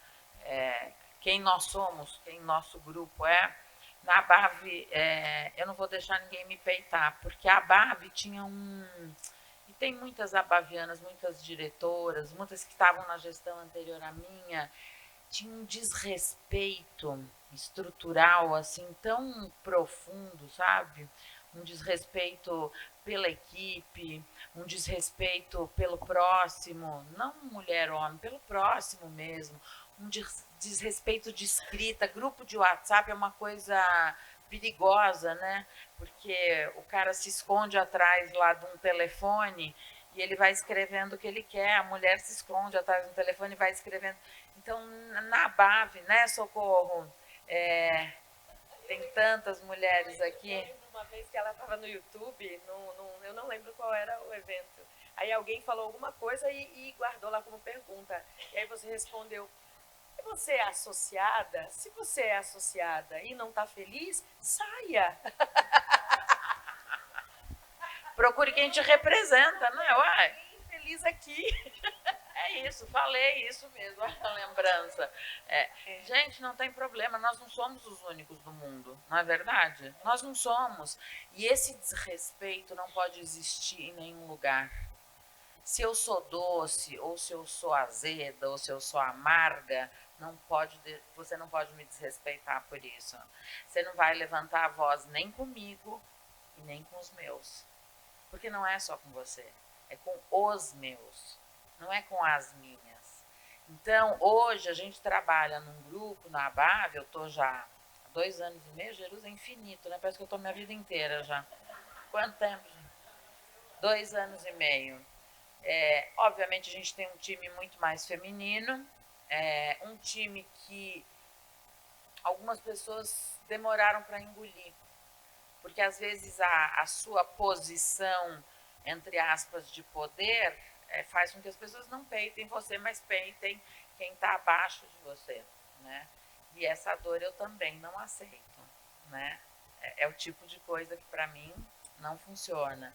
Quem nós somos, quem nosso grupo é. Na ABAV, eu não vou deixar ninguém me peitar, porque a ABAV tinha e tem muitas abavianas, muitas diretoras, muitas que estavam na gestão anterior à minha, tinha um desrespeito estrutural assim tão profundo, sabe? Um desrespeito pela equipe, um desrespeito pelo próximo, não mulher ou homem, pelo próximo mesmo, um desrespeito de escrita. Grupo de WhatsApp é uma coisa perigosa, né? Porque o cara se esconde atrás lá de um telefone e ele vai escrevendo o que ele quer, a mulher se esconde atrás do telefone e vai escrevendo. Então, na ABAV, né, Socorro? Tem tantas mulheres aqui. Eu lembro uma vez que ela estava no YouTube, eu não lembro qual era o evento. Aí alguém falou alguma coisa e guardou lá como pergunta. E aí você respondeu: você é associada? Se você é associada e não está feliz, saia. Procure quem te representa, né? Uai. Feliz aqui. É isso, falei isso mesmo, a lembrança. Gente, não tem problema, nós não somos os únicos do mundo, não é verdade? Nós não somos. E esse desrespeito não pode existir em nenhum lugar. Se eu sou doce, ou se eu sou azeda, ou se eu sou amarga, você não pode me desrespeitar por isso. Você não vai levantar a voz nem comigo e nem com os meus. Porque não é só com você, é com os meus, não é com as minhas. Então, hoje a gente trabalha num grupo, na ABAV, eu estou já há 2 anos e meio, Jerusalém é infinito, né? Parece que eu estou minha vida inteira já. Quanto tempo? 2 anos e meio. Obviamente a gente tem um time muito mais feminino, um time que algumas pessoas demoraram para engolir, porque às vezes a sua posição, entre aspas, de poder, faz com que as pessoas não peitem você, mas peitem quem está abaixo de você, né? E essa dor eu também não aceito, né? É o tipo de coisa que para mim não funciona.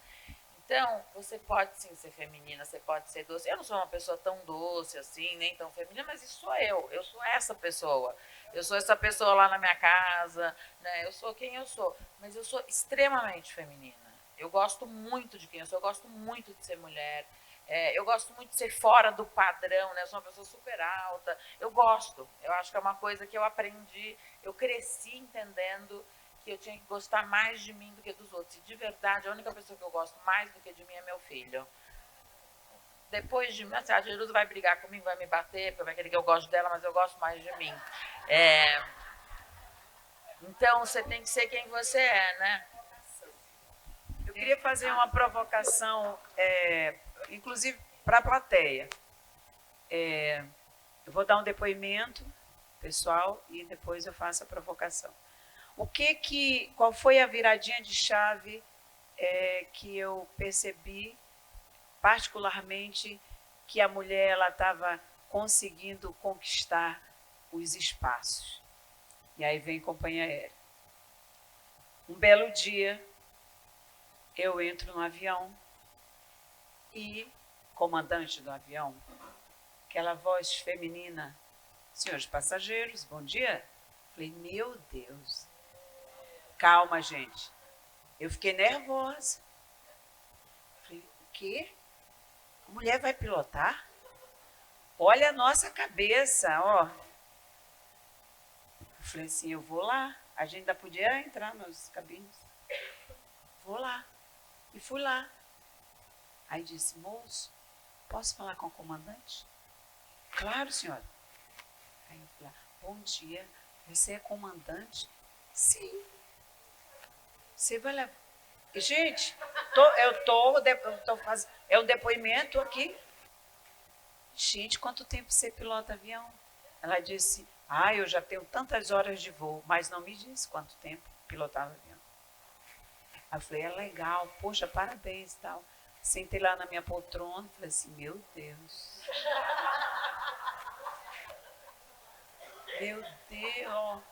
Então, você pode sim ser feminina, você pode ser doce. Eu não sou uma pessoa tão doce assim, nem tão feminina, mas isso sou eu sou essa pessoa. Eu sou essa pessoa lá na minha casa, né? Eu sou quem eu sou, mas eu sou extremamente feminina. Eu gosto muito de quem eu sou, eu gosto muito de ser mulher, eu gosto muito de ser fora do padrão, né? Eu sou uma pessoa super alta, eu acho que é uma coisa que eu aprendi, eu cresci entendendo que eu tinha que gostar mais de mim do que dos outros. E de verdade, a única pessoa que eu gosto mais do que de mim é meu filho. Depois de mim, a Jerusa vai brigar comigo, vai me bater, porque vai querer que eu goste dela, mas eu gosto mais de mim. Então, você tem que ser quem você é, né? Eu queria fazer uma provocação, inclusive para a plateia. Eu vou dar um depoimento pessoal e depois eu faço a provocação. Qual foi a viradinha de chave que eu percebi, particularmente, que a mulher estava conseguindo conquistar os espaços? E aí vem companhia aérea. Um belo dia, eu entro no avião e comandante do avião, aquela voz feminina: senhores passageiros, bom dia. Falei, meu Deus. Calma, gente. Eu fiquei nervosa. Falei, o quê? A mulher vai pilotar? Olha a nossa cabeça, ó. Eu falei assim, eu vou lá. A gente ainda podia entrar nas cabines. Vou lá. E fui lá. Aí disse, moço, posso falar com o comandante? Claro, senhora. Aí eu falei, bom dia, você é comandante? Sim. É um depoimento aqui. Gente, quanto tempo você pilota avião? Ela disse, eu já tenho tantas horas de voo, mas não me disse quanto tempo pilotava avião. Aí eu falei, é legal, poxa, parabéns e tal. Sentei lá na minha poltrona e falei assim, meu Deus. Meu Deus.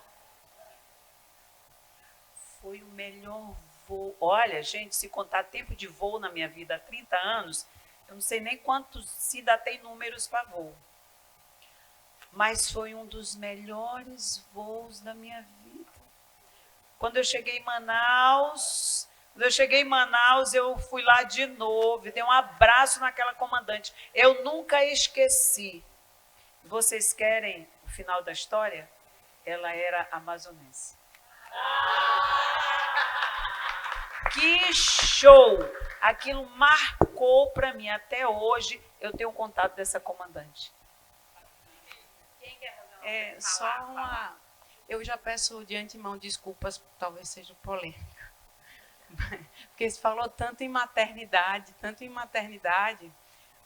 Foi o melhor voo. Olha, gente, se contar tempo de voo na minha vida há 30 anos, eu não sei nem quantos, se ainda tem números para voo. Mas foi um dos melhores voos da minha vida. Quando eu cheguei em Manaus, eu fui lá de novo, dei um abraço naquela comandante. Eu nunca esqueci. Vocês querem o final da história? Ela era amazonense. Que show! Aquilo marcou para mim. Até hoje eu tenho contato dessa comandante. Eu já peço de antemão desculpas, talvez seja polêmica. Porque se falou tanto em maternidade,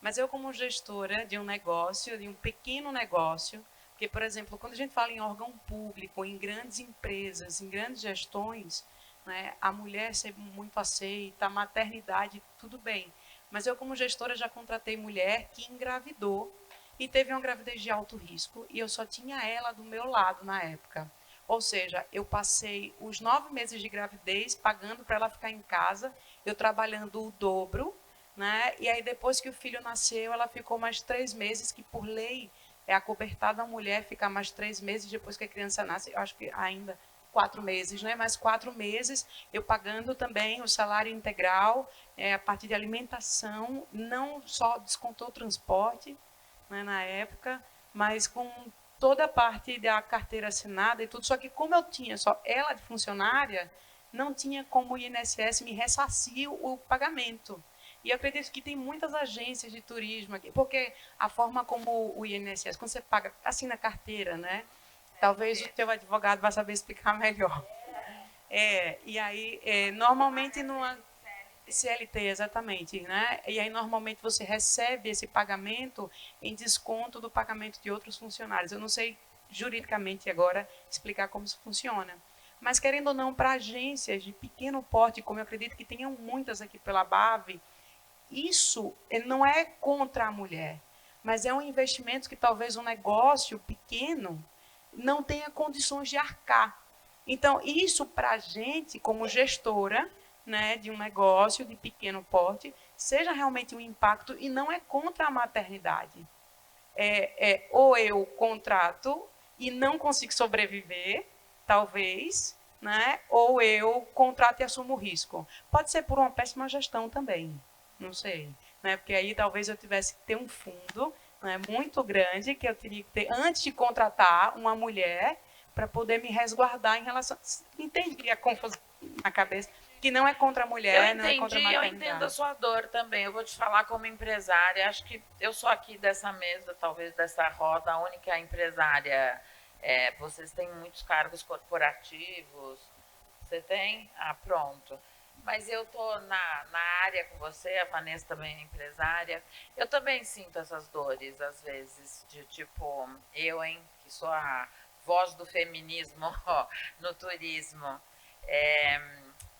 mas eu como gestora de um negócio, de um pequeno negócio, porque, por exemplo, quando a gente fala em órgão público, em grandes empresas, em grandes gestões, né, a mulher ser muito aceita, a maternidade, tudo bem. Mas eu como gestora já contratei mulher que engravidou e teve uma gravidez de alto risco e eu só tinha ela do meu lado na época. Ou seja, eu passei os 9 meses de gravidez pagando para ela ficar em casa, eu trabalhando o dobro, né? E aí depois que o filho nasceu, ela ficou mais 3 meses, que por lei é acobertada a mulher ficar mais 3 meses depois que a criança nasce, eu acho que ainda 4 meses, né? Mais 4 meses, eu pagando também o salário integral, a partir de alimentação, não só descontou o transporte, né, na época, mas com toda a parte da carteira assinada e tudo, só que como eu tinha só ela de funcionária, não tinha como o INSS me ressarcir o pagamento. E eu acredito que tem muitas agências de turismo aqui, porque a forma como o INSS, quando você paga, assina carteira, né? Talvez o teu advogado vá saber explicar melhor. E aí, normalmente numa CLT, exatamente, né? E aí normalmente você recebe esse pagamento em desconto do pagamento de outros funcionários. Eu não sei juridicamente agora explicar como isso funciona. Mas querendo ou não, para agências de pequeno porte, como eu acredito que tenham muitas aqui pela BAV, isso não é contra a mulher, mas é um investimento que talvez um negócio pequeno não tenha condições de arcar. Então, isso para a gente, como gestora, né, de um negócio de pequeno porte, seja realmente um impacto e não é contra a maternidade. Ou eu contrato e não consigo sobreviver, talvez, né, ou eu contrato e assumo o risco. Pode ser por uma péssima gestão também, não sei, né, porque aí talvez eu tivesse que ter um fundo, né, muito grande, que eu teria que ter antes de contratar uma mulher para poder me resguardar em relação... Entendi a confusão na cabeça, que não é contra a mulher, não é contra a maternidade. Eu entendo a sua dor também. Eu vou te falar como empresária. Acho que eu sou aqui dessa mesa, talvez dessa roda, a única empresária. Vocês têm muitos cargos corporativos. Você tem? Pronto. Mas eu estou na área com você, a Vanessa também é empresária. Eu também sinto essas dores, às vezes, de tipo, que sou a voz do feminismo no turismo.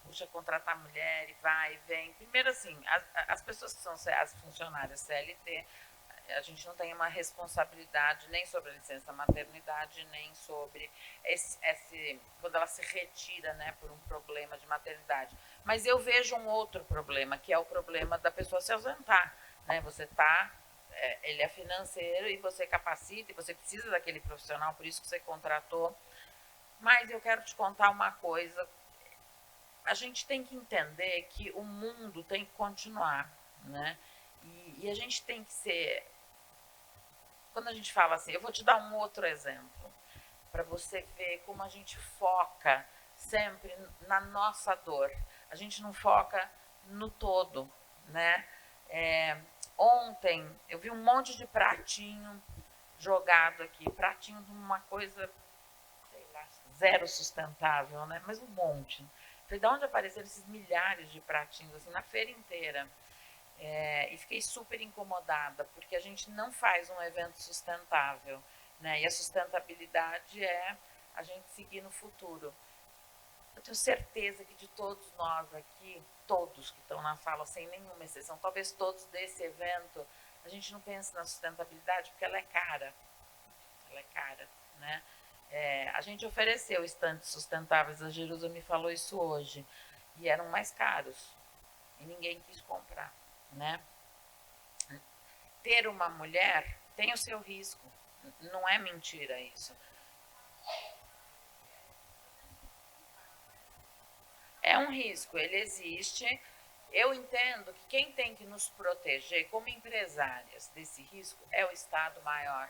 Puxa, contratar mulher e vai e vem. Primeiro, assim, as pessoas que são as funcionárias CLT, a gente não tem uma responsabilidade nem sobre a licença maternidade, nem sobre quando ela se retira, né, por um problema de maternidade. Mas eu vejo um outro problema, que é o problema da pessoa se ausentar, né? Você ele é financeiro e você capacita, e você precisa daquele profissional, por isso que você contratou. Mas eu quero te contar uma coisa. A gente tem que entender que o mundo tem que continuar, né? E a gente tem que ser... Quando a gente fala assim, eu vou te dar um outro exemplo, para você ver como a gente foca sempre na nossa dor. A gente não foca no todo, né? Ontem eu vi um monte de pratinho jogado aqui, pratinho de uma coisa, sei lá, zero sustentável, né? Mas um monte. Falei, de onde apareceram esses milhares de pratinhos assim, na feira inteira? E fiquei super incomodada, porque a gente não faz um evento sustentável, né? E a sustentabilidade é a gente seguir no futuro. Eu tenho certeza que de todos nós aqui, todos que estão na sala, sem nenhuma exceção, talvez todos desse evento, a gente não pensa na sustentabilidade porque ela é cara. Ela é cara, né? A gente ofereceu estantes sustentáveis, a Jerusa me falou isso hoje, e eram mais caros, e ninguém quis comprar, né? Ter uma mulher tem o seu risco, não é mentira isso. É um risco, ele existe. Eu entendo que quem tem que nos proteger como empresárias desse risco é o Estado maior.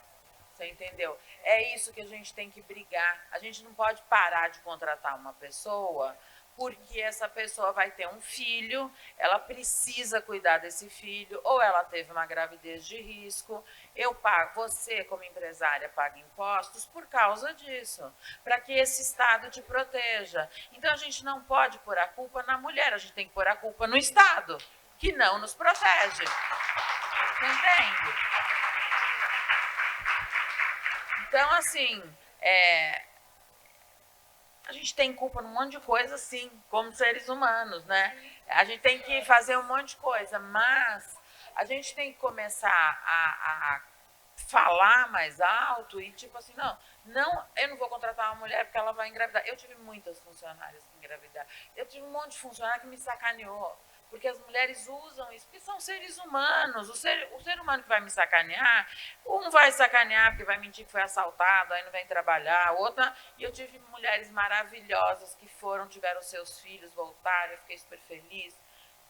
Você entendeu? É isso que a gente tem que brigar. A gente não pode parar de contratar uma pessoa porque essa pessoa vai ter um filho, ela precisa cuidar desse filho, ou ela teve uma gravidez de risco. Eu pago, você como empresária paga impostos por causa disso, para que esse Estado te proteja. Então a gente não pode pôr a culpa na mulher, a gente tem que pôr a culpa no Estado, que não nos protege. Entende? Então, assim, a gente tem culpa num monte de coisa, sim, como seres humanos, né? A gente tem que fazer um monte de coisa, mas a gente tem que começar a falar mais alto e tipo assim, não, eu não vou contratar uma mulher porque ela vai engravidar. Eu tive muitas funcionárias que engravidaram. Eu tive um monte de funcionário que me sacaneou. Porque as mulheres usam isso, porque são seres humanos. O ser humano que vai me sacanear, um vai sacanear porque vai mentir que foi assaltado, aí não vem trabalhar, outra. E eu tive mulheres maravilhosas que tiveram seus filhos, voltaram, eu fiquei super feliz.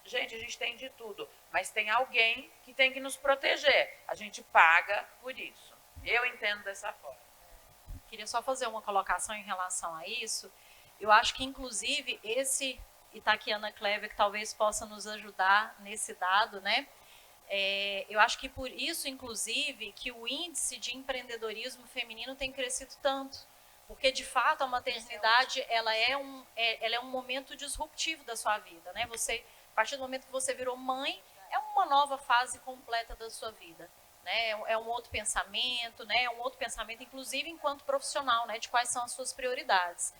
Gente, a gente tem de tudo, mas tem alguém que tem que nos proteger. A gente paga por isso. Eu entendo dessa forma. Queria só fazer uma colocação em relação a isso. Eu acho que, inclusive, e está aqui a Ana Clévia, que talvez possa nos ajudar nesse dado, né? Eu acho que por isso, inclusive, que o índice de empreendedorismo feminino tem crescido tanto. Porque, de fato, a maternidade ela é um momento disruptivo da sua vida, né? A partir do momento que você virou mãe, é uma nova fase completa da sua vida. Né? É um outro pensamento, né? É um outro pensamento, inclusive, enquanto profissional, né? De quais são as suas prioridades.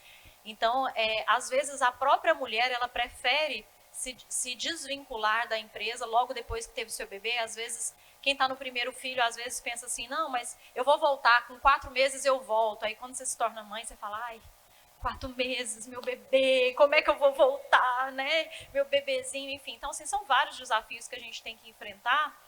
Então, às vezes, a própria mulher, ela prefere se desvincular da empresa logo depois que teve seu bebê. Às vezes, quem está no primeiro filho, às vezes pensa assim, não, mas eu vou voltar, com 4 meses eu volto. Aí, quando você se torna mãe, você fala, ai, 4 meses, meu bebê, como é que eu vou voltar, né? Meu bebezinho, enfim. Então, assim, são vários desafios que a gente tem que enfrentar.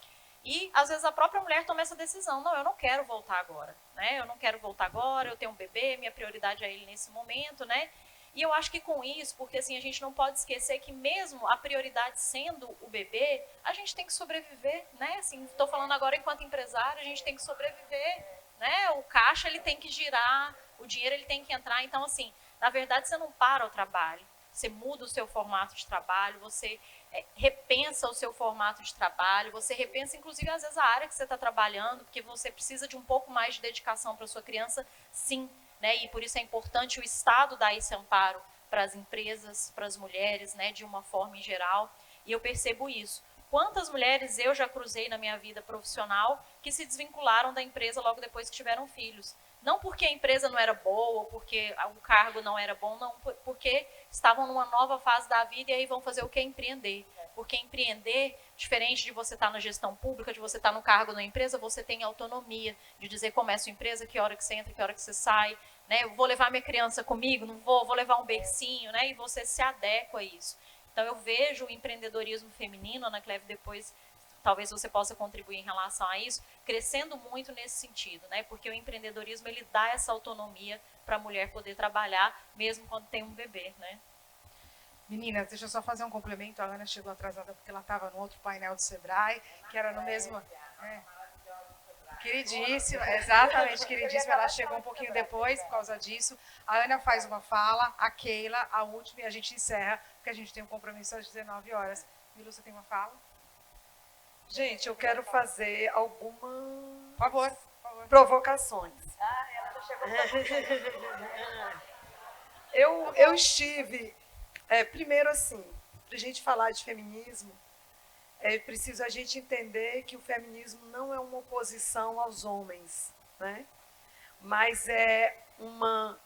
E, às vezes, a própria mulher toma essa decisão. Não, eu não quero voltar agora, né? Eu não quero voltar agora, eu tenho um bebê, minha prioridade é ele nesse momento, né? E eu acho que com isso, porque assim, a gente não pode esquecer que mesmo a prioridade sendo o bebê, a gente tem que sobreviver, né? Assim, estou falando agora enquanto empresário, a gente tem que sobreviver, né? O caixa, ele tem que girar, o dinheiro, ele tem que entrar. Então, assim, na verdade, você não para o trabalho. Você muda o seu formato de trabalho, você repensa o seu formato de trabalho, você repensa, inclusive, às vezes, a área que você está trabalhando, porque você precisa de um pouco mais de dedicação para a sua criança, sim, né? E por isso é importante o Estado dar esse amparo para as empresas, para as mulheres, né? De uma forma em geral, e eu percebo isso. Quantas mulheres eu já cruzei na minha vida profissional que se desvincularam da empresa logo depois que tiveram filhos. Não porque a empresa não era boa, ou porque o cargo não era bom, não, porque estavam numa nova fase da vida e aí vão fazer o que? Empreender. Porque empreender, diferente de você estar na gestão pública, de você estar no cargo na empresa, você tem autonomia de dizer como é a sua empresa, que hora que você entra, que hora que você sai, né? Eu vou levar minha criança comigo, não vou levar um bercinho, né? E você se adequa a isso. Então eu vejo o empreendedorismo feminino, Ana Clévia, depois talvez você possa contribuir em relação a isso, crescendo muito nesse sentido, né? Porque o empreendedorismo, ele dá essa autonomia para a mulher poder trabalhar, mesmo quando tem um bebê, né? Meninas, deixa eu só fazer um complemento. A Ana chegou atrasada porque ela estava no outro painel do Sebrae, que era no mesmo... Queridíssima, exatamente, queridíssima. Ela chegou um pouquinho depois por causa disso. A Ana faz uma fala, a Keila, a última, e a gente encerra, porque a gente tem um compromisso às 19 horas. Milu, você tem uma fala? Gente, eu quero fazer algumas por favor. Provocações. Ela já chegou. Eu estive, primeiro assim, para a gente falar de feminismo, é preciso a gente entender que o feminismo não é uma oposição aos homens, né? Mas é uma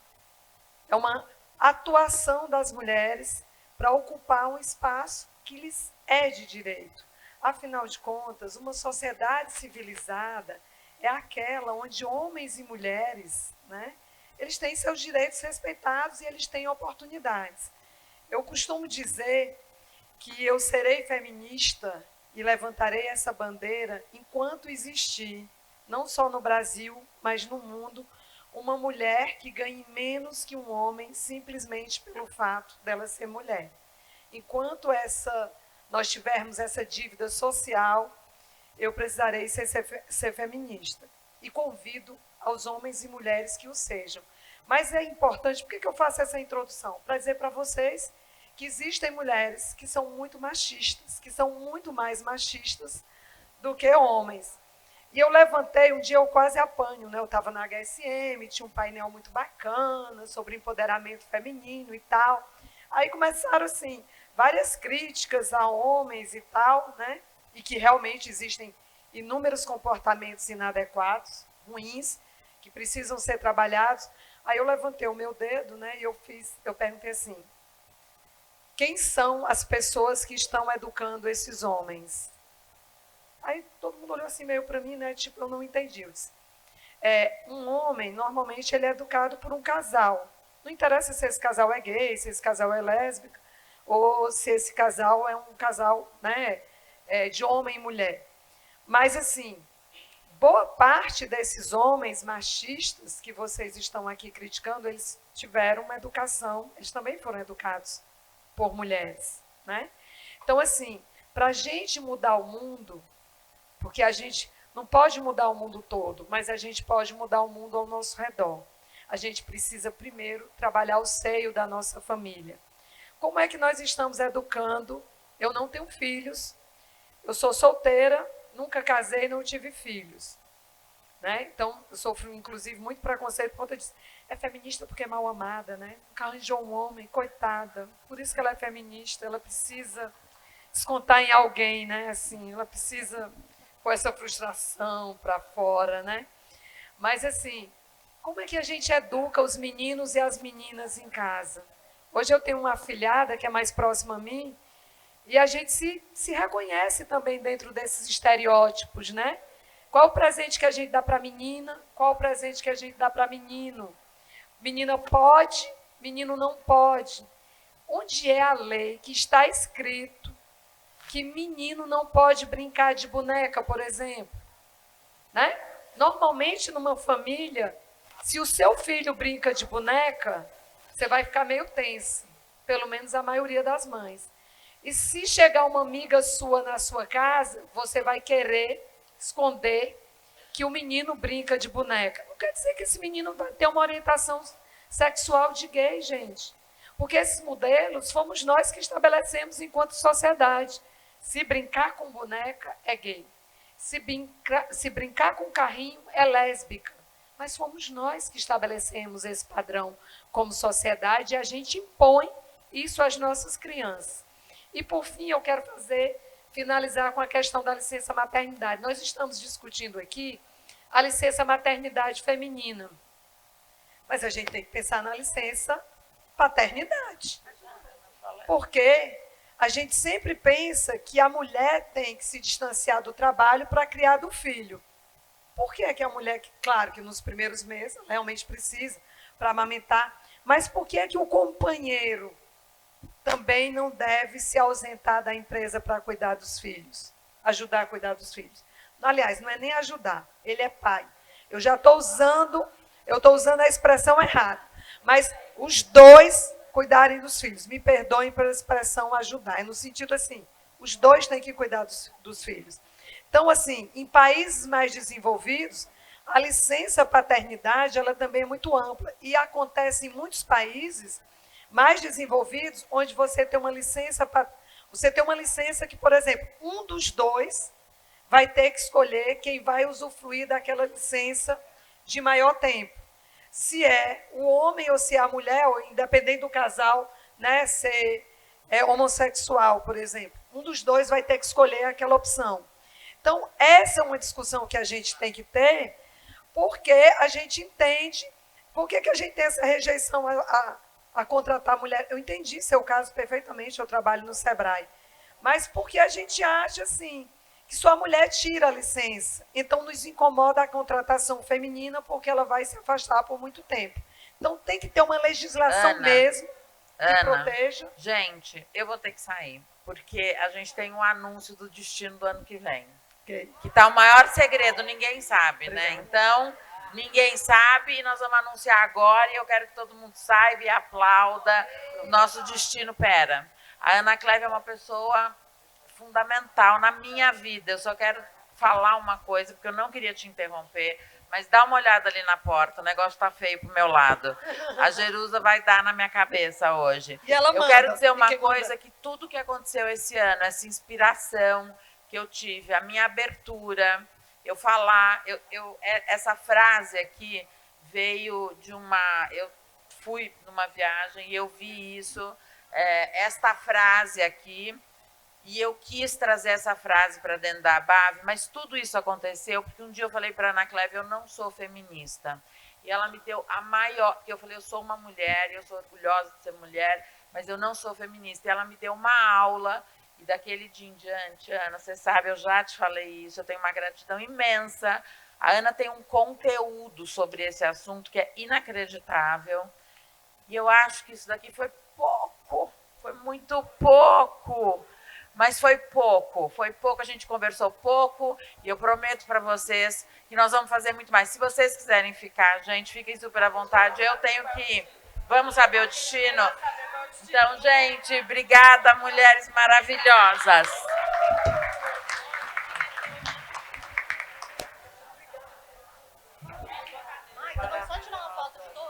atuação das mulheres para ocupar um espaço que lhes é de direito. Afinal de contas, uma sociedade civilizada é aquela onde homens e mulheres, né, eles têm seus direitos respeitados e eles têm oportunidades. Eu costumo dizer que eu serei feminista e levantarei essa bandeira enquanto existir, não só no Brasil, mas no mundo, uma mulher que ganhe menos que um homem simplesmente pelo fato dela ser mulher. Enquanto nós tivermos essa dívida social, eu precisarei ser feminista. E convido aos homens e mulheres que o sejam. Mas é importante, por que eu faço essa introdução? Para dizer para vocês que existem mulheres que são muito machistas, que são muito mais machistas do que homens. E eu levantei, um dia eu quase apanho, né? Eu estava na HSM, tinha um painel muito bacana sobre empoderamento feminino e tal. Aí começaram, assim, várias críticas a homens e tal, né? E que realmente existem inúmeros comportamentos inadequados, ruins, que precisam ser trabalhados. Aí eu levantei o meu dedo, né? E eu perguntei assim, quem são as pessoas que estão educando esses homens? Aí todo mundo olhou assim meio para mim, né? Tipo, eu não entendi. Eu disse, um homem, normalmente, ele é educado por um casal. Não interessa se esse casal é gay, se esse casal é lésbico, ou se esse casal é um casal, né, de homem e mulher. Mas, assim, boa parte desses homens machistas que vocês estão aqui criticando, eles tiveram uma educação, eles também foram educados por mulheres, né? Então, assim, para a gente mudar o mundo, porque a gente não pode mudar o mundo todo, mas a gente pode mudar o mundo ao nosso redor. A gente precisa, primeiro, trabalhar o seio da nossa família. Como é que nós estamos educando? Eu não tenho filhos, eu sou solteira, nunca casei, não tive filhos. Né? Então, eu sofro, inclusive, muito preconceito por conta disso. É feminista porque é mal amada, né? Nunca arranjou um homem, coitada. Por isso que ela é feminista, ela precisa descontar em alguém, né? Assim, ela precisa pôr essa frustração para fora, né? Mas, assim, como é que a gente educa os meninos e as meninas em casa? Hoje eu tenho uma afilhada que é mais próxima a mim e a gente se reconhece também dentro desses estereótipos, né? Qual o presente que a gente dá para a menina? Qual o presente que a gente dá para menino? Menina pode, menino não pode. Onde é a lei que está escrito que menino não pode brincar de boneca, por exemplo? Né? Normalmente, numa família, se o seu filho brinca de boneca, você vai ficar meio tenso, pelo menos a maioria das mães. E se chegar uma amiga sua na sua casa, você vai querer esconder que o menino brinca de boneca. Não quer dizer que esse menino vai ter uma orientação sexual de gay, gente. Porque esses modelos fomos nós que estabelecemos enquanto sociedade. Se brincar com boneca, é gay. Se brincar com carrinho, é lésbica. Mas fomos nós que estabelecemos esse padrão como sociedade e a gente impõe isso às nossas crianças. E, por fim, eu quero finalizar com a questão da licença maternidade. Nós estamos discutindo aqui a licença maternidade feminina. Mas a gente tem que pensar na licença paternidade. Porque a gente sempre pensa que a mulher tem que se distanciar do trabalho para criar do filho. Por que é que a mulher, claro que nos primeiros meses, realmente precisa para amamentar, mas por que é que o companheiro também não deve se ausentar da empresa para cuidar dos filhos, ajudar a cuidar dos filhos? Aliás, não é nem ajudar, ele é pai. Eu estou usando a expressão errada, mas os dois cuidarem dos filhos. Me perdoem pela expressão ajudar, é no sentido assim, os dois têm que cuidar dos filhos. Então, assim, em países mais desenvolvidos, a licença paternidade ela também é muito ampla e acontece em muitos países mais desenvolvidos, onde você tem uma licença que, por exemplo, um dos dois vai ter que escolher quem vai usufruir daquela licença de maior tempo. Se é o homem ou se é a mulher, ou independente do casal, né, ser homossexual, por exemplo. Um dos dois vai ter que escolher aquela opção. Então, essa é uma discussão que a gente tem que ter, porque a gente entende por que a gente tem essa rejeição a contratar mulher. Eu entendi seu caso perfeitamente, eu trabalho no Sebrae. Mas porque a gente acha, assim, que só a mulher tira a licença. Então, nos incomoda a contratação feminina, porque ela vai se afastar por muito tempo. Então, tem que ter uma legislação mesmo que proteja. Gente, eu vou ter que sair, porque a gente tem um anúncio do destino do ano que vem. Okay. Que está o maior segredo, ninguém sabe, né? Então, ninguém sabe e nós vamos anunciar agora e eu quero que todo mundo saiba e aplauda o nosso destino. Pera, a Ana Clévia é uma pessoa fundamental na minha vida. Eu só quero falar uma coisa, porque eu não queria te interromper, mas dá uma olhada ali na porta, o negócio está feio pro meu lado. A Jerusa vai dar na minha cabeça hoje. E ela eu quero dizer uma coisa, que tudo que aconteceu esse ano, essa inspiração que eu tive, a minha abertura, eu falar, essa frase aqui veio de uma... Eu fui numa viagem e eu vi isso, esta frase aqui, e eu quis trazer essa frase para dentro da ABAV, mas tudo isso aconteceu porque um dia eu falei para a Ana Clévia, eu não sou feminista. E ela me deu a maior... Porque eu falei, eu sou uma mulher, eu sou orgulhosa de ser mulher, mas eu não sou feminista. E ela me deu uma aula, e daquele dia em diante, Ana, você sabe, eu já te falei isso, eu tenho uma gratidão imensa. A Ana tem um conteúdo sobre esse assunto que é inacreditável. E eu acho que isso daqui foi pouco, foi muito pouco. Mas foi pouco, a gente conversou pouco e eu prometo para vocês que nós vamos fazer muito mais. Se vocês quiserem ficar, gente, fiquem super à vontade, eu tenho que ir. Vamos saber o destino? Então, gente, obrigada, mulheres maravilhosas.